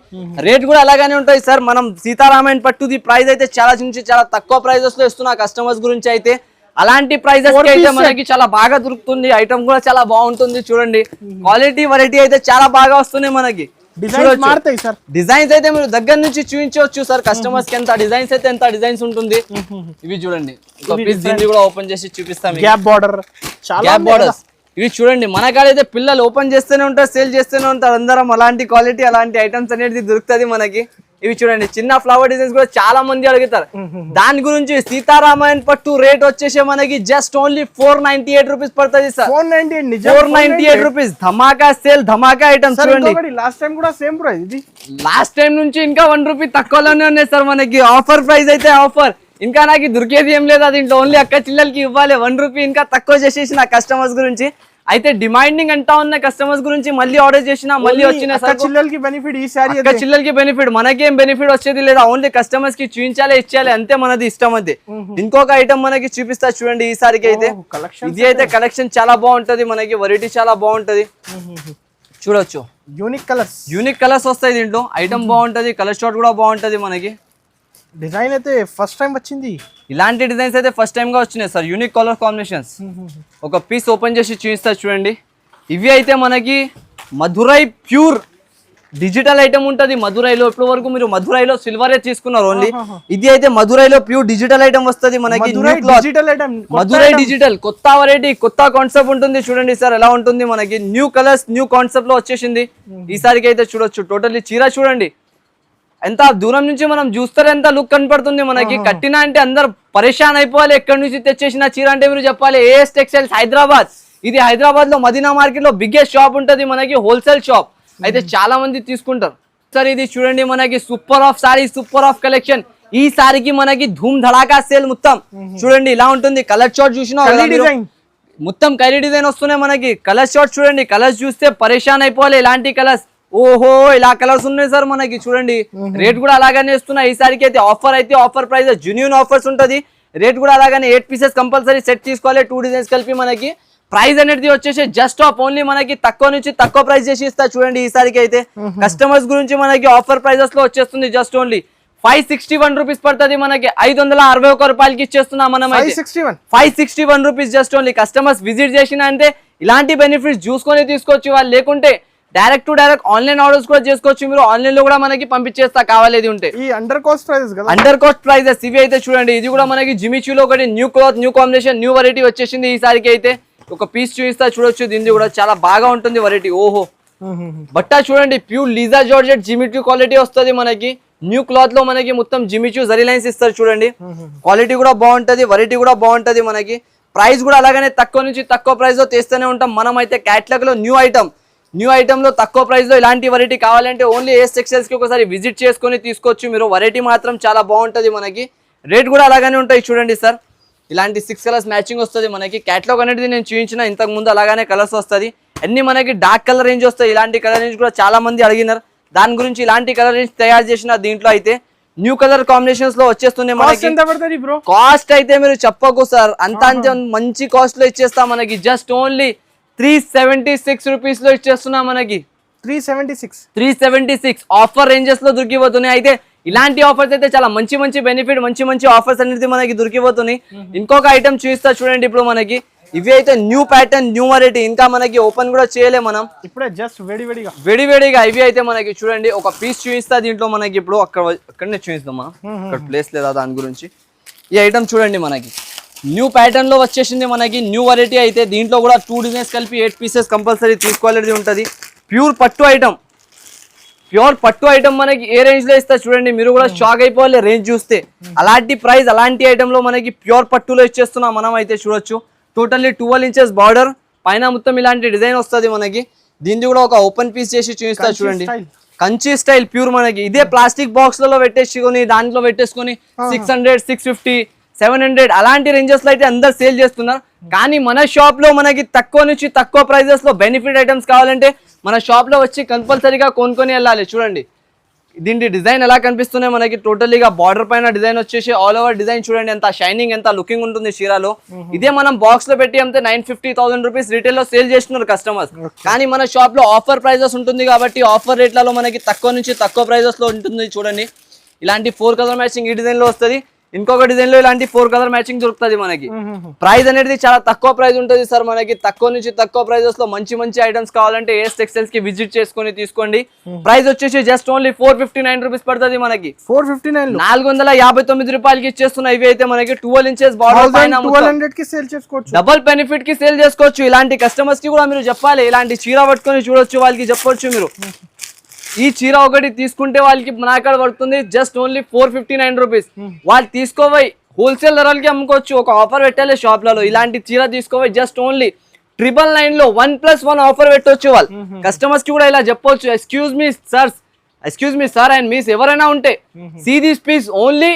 రేట్ కూడా అలాగానే ఉంటాయి సార్. మనం సీతారామాయణ పట్టుది ప్రైస్ అయితే చాలా తక్కువ ప్రైజెస్ లో ఇస్తున్నా కస్టమర్స్ గురించి. అయితే అలాంటి ప్రైజెస్ అయితే మనకి చాలా బాగా దొరుకుతుంది. ఐటమ్ కూడా చాలా బాగుంటుంది చూడండి. క్వాలిటీ వెరైటీ అయితే చాలా బాగా వస్తున్నాయి మనకి. డిజైన్స్ అయితే మీరు దగ్గర నుంచి చూపించవచ్చు సార్ కస్టమర్స్ కి. ఎంత డిజైన్స్ అయితే ఎంత డిజైన్స్ ఉంటుంది. ఇవి చూడండి దీన్ని కూడా ఓపెన్ చేసి చూపిస్తాం. గ్యాప్ బార్డర్స్ ఇవి చూడండి. మన కాడైతే పిల్లలు ఓపెన్ చేస్తూనే ఉంటారు, సేల్ చేస్తూనే ఉంటారు అందరం. అలాంటి క్వాలిటీ అలాంటి ఐటమ్స్ అనేది దొరుకుతుంది మనకి. ఇవి చూడండి చిన్న ఫ్లవర్ డిజైన్స్ కూడా చాలా మంది అడుగుతారు. దాని గురించి సీతారామాయణ పట్టు రేట్ వచ్చేసి మనకి జస్ట్ ఓన్లీ 498 రూపీస్ పడుతుంది సార్. 498 రూపీస్. ధమాకా సేల్, ధమాకా ఐటమ్స్ చూడండి. లాస్ట్ టైం నుంచి ఇంకా 1 రూపీ తక్కువలోనే ఉన్నాయి సార్ మనకి. ఆఫర్ ప్రైస్ అయితే ఆఫర్. ఇంకా నాకు దొరికేది ఏం లేదు. దీంట్లో ఓన్లీ అక్క చిల్లలకి ఇవ్వాలి. 1 రూపీ ఇంకా తక్కువ చేసేసి నా కస్టమర్స్ గురించి. అయితే డిమాండింగ్ అంటా ఉన్న కస్టమర్స్ గురించి మళ్ళీ ఆర్డర్ చేసినా మళ్ళీ వచ్చిన చిల్లలకి బెనిఫిట్. చిల్లలకి బెనిఫిట్, మనకేం బెనిఫిట్ వచ్చేది లేదా. ఓన్లీ కస్టమర్స్ కి చూపించాలి, ఇచ్చేయాలి అంతే, మనది ఇష్టం అంతే. ఇంకొక ఐటమ్ మనకి చూపిస్తా చూడండి ఈసారికి. అయితే ఇది అయితే కలెక్షన్ చాలా బాగుంటది మనకి. వెరైటీ చాలా బాగుంటది చూడొచ్చు. యూనిక్ కలర్స్ వస్తాయి దీంట్లో. ఐటమ్ బాగుంటది, కలర్ షార్ట్ కూడా బాగుంటది మనకి. డిజైన్ అయితే ఫస్ట్ టైం వచ్చింది. ఇలాంటి డిజైన్స్ అయితే ఫస్ట్ టైం గా వచ్చినాయి సార్. Unique colour combinations. ఒక పీస్ ఓపెన్ చేసి చూపిస్తా చూడండి. ఇవి అయితే మనకి మధురై ప్యూర్ డిజిటల్ ఐటమ్ ఉంటది. మధురైలో ఇప్పటి వరకు మీరు మధురైలో సిల్వరే తీసుకున్నారు ఓన్లీ. ఇది అయితే మధురైలో ప్యూర్ డిజిటల్ ఐటమ్ వస్తుంది మనకి. మధురై డిజిటల్ కొత్త వెరైటీ, కొత్త కాన్సెప్ట్ ఉంటుంది చూడండి సార్ ఎలా ఉంటుంది మనకి. న్యూ కలర్స్, న్యూ కాన్సెప్ట్ లో వచ్చేసింది ఈసారికి అయితే చూడొచ్చు. టోటల్లీ చీర చూడండి ఎంత దూరం నుంచి మనం చూస్తారు ఎంత లుక్ కనపడుతుంది మనకి. కట్టినా అంటే అందరు పరేషాన్ అయిపోవాలి, ఎక్కడి నుంచి తెచ్చేసిన చీర అంటే మీరు చెప్పాలి. ఏఎస్ టెక్స్టైల్స్ హైదరాబాద్, ఇది హైదరాబాద్ లో మదీనా మార్కెట్ లో బిగ్గెస్ట్ షాప్ ఉంటది మనకి, హోల్సేల్ షాప్. అయితే చాలా మంది తీసుకుంటారు. సరే ఇది చూడండి మనకి super of sorry, super of collection. ఈ సారీకి మనకి ధూమ్ ధడాకా సేల్ మొత్తం చూడండి ఇలా ఉంటుంది. కలర్ షార్ట్ చూసినా మొత్తం కైరీ డిజైన్ వస్తున్నాయి మనకి. కలర్ షార్ట్ చూడండి, కలర్స్ చూస్తే పరేషాన్ అయిపోవాలి. ఇలాంటి కలర్స్, ఓహో ఇలా కలర్స్ ఉన్నాయి సార్ మనకి చూడండి. రేట్ కూడా అలాగనే ఇస్తున్నాయి. ఈసారికి అయితే ఆఫర్ ప్రైస్, జెన్యూన్ ఆఫర్స్ ఉంటది. రేట్ కూడా అలాగనే 8 పీసెస్ కంపల్సరీ సెట్ తీసుకోవాలి, 2 డిజైన్స్ కలిపి. మనకి ప్రైస్ అనేది వచ్చేసి జస్ట్ ఆఫ్ ఓన్లీ మనకి తక్కువ నుంచి తక్కువ ప్రైస్ చేసి ఇస్తా చూడండి. ఈసారికి అయితే కస్టమర్స్ గురించి మనకి ఆఫర్ ప్రైజెస్ లో వచ్చేస్తుంది. జస్ట్ ఓన్లీ 561 రూపీస్ పడుతుంది మనకి. 561 రూపాయలకి ఇచ్చేస్తున్నాం మనం. 561 rupees just only. Customers visit చేసిన అంటే ఇలాంటి బెనిఫిట్స్ చూసుకొని తీసుకోవచ్చు వాళ్ళు. లేకుంటే direct to direct online orders కూడా చేసుకోవచ్చు మీరు. ఆన్లైన్ లో కూడా మనకి పంపించేస్తా కావాలి ఉంటే. ఈ అండర్ కాస్ట్ ప్రైజెస్ కదా, అండర్ కాస్ట్ ప్రైజెస్ ఇవి అయితే చూడండి. ఇది కూడా మనకి జిమిచూలో ఒకటి new cloth, new combination, new variety వచ్చేసింది. ఈసారికి అయితే ఒక పీస్ చూపిస్తా చూడొచ్చు. దీన్ని కూడా చాలా బాగా ఉంటుంది వెరైటీ. ఓహో బట్ట చూడండి, ప్యూర్ లీజా జార్జెట్ జిమిచూ క్వాలిటీ వస్తుంది మనకి. న్యూ క్లాత్ లో మనకి మొత్తం జిమిచూ జరీ లైన్స్ ఇస్తారు చూడండి. క్వాలిటీ కూడా బాగుంటది, వెరైటీ కూడా బాగుంటది మనకి. ప్రైస్ కూడా అలాగనే తక్కువ నుంచి తక్కువ ప్రైస్ లో తెస్తూనే ఉంటాం మనం. అయితే క్యాటలాగ్ లో న్యూ ఐటమ్ లో తక్కువ ప్రైస్ లో ఇలాంటి వెరైటీ కావాలంటే ఓన్లీ ఏఎస్ టెక్స్టైల్స్ కి ఒకసారి విజిట్ చేసుకొని తీసుకోవచ్చు మీరు. వెరైటీ మాత్రం చాలా బాగుంటది మనకి. రేట్ కూడా అలాగనే ఉంటాయి చూడండి సార్. ఇలాంటి 6 కలర్స్ మ్యాచింగ్ వస్తుంది మనకి. క్యాటలాగ్ అనేది నేను చూపించిన ఇంతకు ముందు అలాగానే కలర్స్ వస్తుంది. అన్ని మనకి డార్క్ కలర్ రేంజ్ వస్తాయి. ఇలాంటి కలర్ రేంజ్ కూడా చాలా మంది అడిగినారు, దాని గురించి ఇలాంటి కలర్ రేంజ్ తయారు చేసిన దీంట్లో అయితే న్యూ కలర్ కాంబినేషన్స్ లో వచ్చేస్తుంది మనకి. కాస్ట్ అయితే మీరు చెప్పకు సార్, అంత మంచి కాస్ట్ లో ఇచ్చేస్తా మనకి. జస్ట్ ఓన్లీ 376 రూపీస్ లో ఇచ్చేస్తున్నా మనకి. 376 ఆఫర్ రేంజెస్ లో దొరికిపోతున్నాయి. అయితే ఇలాంటి ఆఫర్స్ అయితే చాలా మంచి బెనిఫిట్, మంచి ఆఫర్స్ అనేది మనకి దొరికిపోతున్నాయి. ఇంకొక ఐటమ్ చూపిస్తా చూడండి. ఇప్పుడు మనకి ఇవి అయితే న్యూ ప్యాటర్న్, న్యూ వెరైటీ. ఇంకా మనకి ఓపెన్ కూడా చేయలే మనం, ఇప్పుడే జస్ట్ వేడివేడిగా ఇవి అయితే మనకి చూడండి. ఒక పీస్ చూపిస్తా దీంట్లో మనకి. ఇప్పుడు అక్కడనే చూపిస్తాం మనం, అక్కడ ప్లేస్ లేదా దాని గురించి. ఈ ఐటమ్ చూడండి మనకి న్యూ ప్యాటర్న్ లో వచ్చేసింది మనకి, న్యూ వెరైటీ. అయితే దీంట్లో కూడా 2 డిజైన్స్ కలిపి 8 పీసెస్ కంపల్సరీ తీసుకోవాలని ఉంటుంది. ప్యూర్ పట్టు ఐటమ్ మనకి ఏ రేంజ్ లో ఇస్తా చూడండి. మీరు కూడా షాక్ అయిపోవాలి రేంజ్ చూస్తే. అలాంటి ప్రైస్, అలాంటి ఐటమ్ లో మనకి ప్యూర్ పట్టులో ఇచ్చేస్తున్నాం మనం. అయితే చూడొచ్చు టోటల్లీ 12 ఇంచెస్ బార్డర్ పైన మొత్తం ఇలాంటి డిజైన్ వస్తుంది మనకి. దీన్ని కూడా ఒక ఓపెన్ పీస్ చేసి చూపిస్తా చూడండి. కంచి స్టైల్ ప్యూర్ మనకి. ఇదే ప్లాస్టిక్ బాక్స్ లలో పెట్టేసుకొని దాంట్లో పెట్టేసుకొని 600, 650, 700 అలాంటి రేంజెస్ లో అయితే అందరు సేల్ చేస్తున్నారు. కానీ మన షాప్ లో మనకి తక్కువ నుంచి తక్కువ ప్రైజెస్ లో బెనిఫిట్ ఐటమ్స్ కావాలంటే మన షాప్ లో వచ్చి కంపల్సరీగా కొనుక్కొని వెళ్ళాలి. చూడండి దీని డిజైన్ ఎలా కనిపిస్తున్నాయి మనకి. టోటలీగా బార్డర్ పైన డిజైన్ వచ్చేసి ఆల్ ఓవర్ డిజైన్ చూడండి. ఎంత షైనింగ్, ఎంత లుకింగ్ ఉంటుంది చీరలో. ఇదే మనం బాక్స్ లో పెట్టి అమ్మితే 950,000 రూపీస్ రీటైల్ లో సేల్ చేస్తున్నారు కస్టమర్స్. కానీ మన షాప్ లో ఆఫర్ ప్రైజెస్ ఉంటుంది కాబట్టి ఆఫర్ రేట్లలో మనకి తక్కువ నుంచి తక్కువ ప్రైజెస్ లో ఉంటుంది. చూడండి ఇలాంటి 4 కలర్ మ్యాచింగ్ ఈ డిజైన్ లో వస్తుంది. ఇంకొక డిజైన్ లో ఇలాంటి 4 కలర్ మ్యాచింగ్ దొరుకుతుంది మనకి. ప్రైస్ అనేది చాలా తక్కువ ప్రైస్ ఉంటుంది సార్ మనకి. తక్కువ నుంచి తక్కువ ప్రైజెస్ లో మంచి ఐటమ్స్ కావాలంటే ఏఎస్ టెక్స్టైల్స్ కి విజిట్ చేసుకొని తీసుకోండి. ప్రైస్ వచ్చేసి జస్ట్ ఓన్లీ 459 రూపీస్ పడుతుంది మనకి. 459 రూపాయలకి ఇచ్చేస్తున్నాయి. ఇవి అయితే మనకి 12 ఇంచెస్ బార్డర్ పైన 1200 కి సేల్ చేసుకోవచ్చు. డబుల్ బెనిఫిట్ కి సేల్ చేసుకోవచ్చు. ఇలాంటి కస్టమర్స్ కి కూడా మీరు చెప్పాలి. ఇలాంటి చీర పట్టుకొని చూడొచ్చు, వాళ్ళకి చెప్పొచ్చు మీరు. ఈ చీర ఒకటి తీసుకుంటే వాళ్ళకి నాకాడ పడుతుంది జస్ట్ ఓన్లీ 459 రూపీస్. వాళ్ళు తీసుకోపోయి హోల్సేల్ ధరలకి అమ్ముకోవచ్చు. ఒక ఆఫర్ పెట్టాలి షాప్లలో. ఇలాంటి చీర తీసుకోపోయి జస్ట్ ఓన్లీ 999 లో 1+1 ఆఫర్ పెట్టవచ్చు. వాళ్ళు కస్టమర్స్ కి కూడా ఇలా చెప్పొచ్చు. Excuse me sir and miss ఎవరైనా ఉంటే see this piece only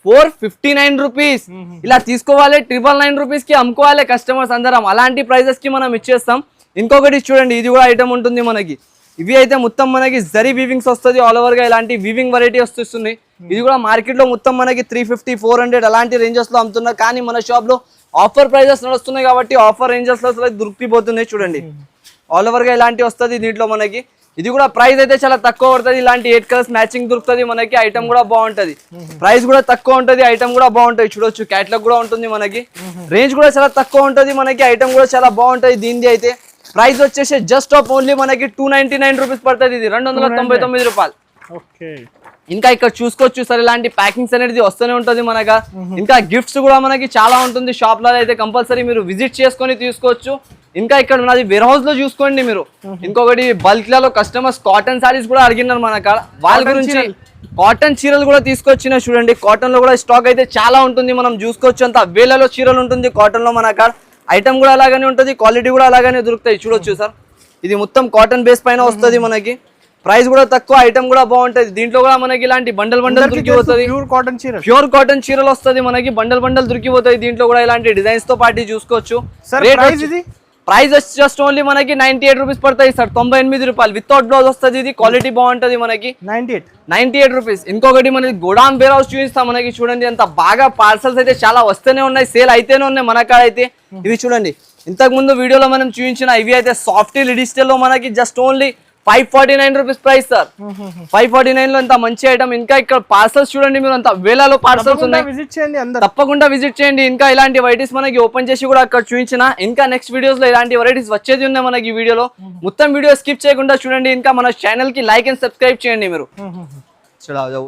459 rupees. ఇలా తీసుకోవాలి, 999 రూపీస్ కి అమ్ముకోవాలి కస్టమర్స్ అందరం. అలాంటి ప్రైజెస్ కి మనం ఇచ్చేస్తాం. ఇంకొకటి చూడండి, ఇది కూడా ఐటమ్ ఉంటుంది మనకి. ఇవి అయితే మొత్తం మనకి జరీ వీవింగ్స్ వస్తుంది ఆల్ ఓవర్ గా. ఇలాంటి వీవింగ్ వెరైటీ వస్తుంది. ఇది కూడా మార్కెట్ లో మొత్తం మనకి 350, 400 అలాంటి రేంజెస్ లో అమ్ముతున్నారు. కానీ మన షాప్ లో ఆఫర్ ప్రైజెస్ నడుస్తున్నాయి కాబట్టి ఆఫర్ రేంజెస్ లో దొరికిపోతున్నాయి. చూడండి ఆల్ ఓవర్ గా ఇలాంటి వస్తుంది దీంట్లో మనకి. ఇది కూడా ప్రైస్ అయితే చాలా తక్కువ పడుతుంది. ఇలాంటి 8 కలర్స్ మ్యాచింగ్ దొరుకుతుంది మనకి. ఐటమ్ కూడా బాగుంటది, ప్రైస్ కూడా తక్కువ ఉంటది, ఐటమ్ కూడా బాగుంటది. చూడొచ్చు క్యాటలాగ్ కూడా ఉంటుంది మనకి. రేంజ్ కూడా చాలా తక్కువ ఉంటది మనకి. ఐటమ్ కూడా చాలా బాగుంటది. దీనిది అయితే ప్రైస్ వచ్చేసి జస్ట్ ఆఫ్ ఓన్లీ మనకి 299 రూపీస్ పడుతుంది. ఇది 299 రూపాయలు. ఓకే. ఇంకా ఇక్కడ చూసుకోవచ్చు సార్, ఇలాంటి ప్యాకింగ్స్ అనేది వస్తూనే ఉంటుంది మనగా. ఇంకా గిఫ్ట్స్ కూడా మనకి చాలా ఉంటుంది షాప్ లో అయితే, కంపల్సరీ మీరు విజిట్ చేసుకొని తీసుకోవచ్చు. ఇంకా ఇక్కడ ఉన్నది వేర్ హౌస్ లో చూసుకోండి మీరు. ఇంకొకటి బల్క్ లలో కస్టమర్స్ కాటన్ సారీస్ కూడా అడిగినారు మన కాడ, వాళ్ళ గురించి కాటన్ చీరలు కూడా తీసుకొచ్చిన చూడండి. కాటన్ లో కూడా స్టాక్ అయితే చాలా ఉంటుంది, మనం చూసుకోవచ్చు. అంత వేలలో చీరలు ఉంటుంది కాటన్ లో మన కాడ. ఐటమ్ కూడా అలాగనే ఉంటుంది, క్వాలిటీ కూడా అలాగనే దొరుకుతాయి. చూడొచ్చు సార్, ఇది మొత్తం కాటన్ బేస్ పైన వస్తుంది మనకి. ప్రైస్ కూడా తక్కువ, ఐటమ్ కూడా బాగుంటది. దీంట్లో కూడా మనకి ఇలాంటి బండల్ దొరికిపోతుంది. ప్యూర్ కాటన్ చీరలు వస్తుంది మనకి, బండల్ దొరికిపోతాయి. దీంట్లో కూడా ఇలాంటి డిజైన్స్ తో పాటు చూసుకోవచ్చు. ప్రైస్ జస్ట్ ఓన్లీ మనకి 98 రూపీస్ పడతాయి సార్, 98 రూపాయలు వితౌట్ బ్లౌజ్ వస్తుంది. ఇది క్వాలిటీ బాగుంటది మనకి, 98 రూపీస్. ఇంకొకటి మనకి గోడాన్ వేర్ హౌస్ చూపిస్తాం మనకి. చూడండి ఎంత బాగా పార్సల్స్ అయితే చాలా వస్తూనే ఉన్నాయి, సేల్ అయితేనే ఉన్నాయి మన కాడ అయితే. ఇవి చూడండి, ఇంతకు ముందు వీడియోలో మనం చూపించిన ఇవి అయితే సాఫ్ట్ డిజిటల్ లో మనకి just only 549 rupees price sir. 549 లో ఎంత మంచి ఐటమ్. ఇంకా ఇక్కడ పార్సల్స్ చూడండి మీరు, అంత వేలలో పార్సల్స్ ఉన్నాయి, తప్పకుండా విజిట్ చేయండి. ఇంకా ఇలాంటి వెరైటీస్ మనకి ఓపెన్ చేసి కూడా అక్కడ చూపించిన. ఇంకా నెక్స్ట్ వీడియోస్ లో ఇలాంటి వెరైటీస్ వచ్చేది ఉన్నాయి మనకి ఈ వీడియోలో. మొత్తం వీడియో స్కిప్ చేయకుండా చూడండి. ఇంకా మన ఛానల్ కి లైక్ అండ్ సబ్స్క్రైబ్ చేయండి మీరు.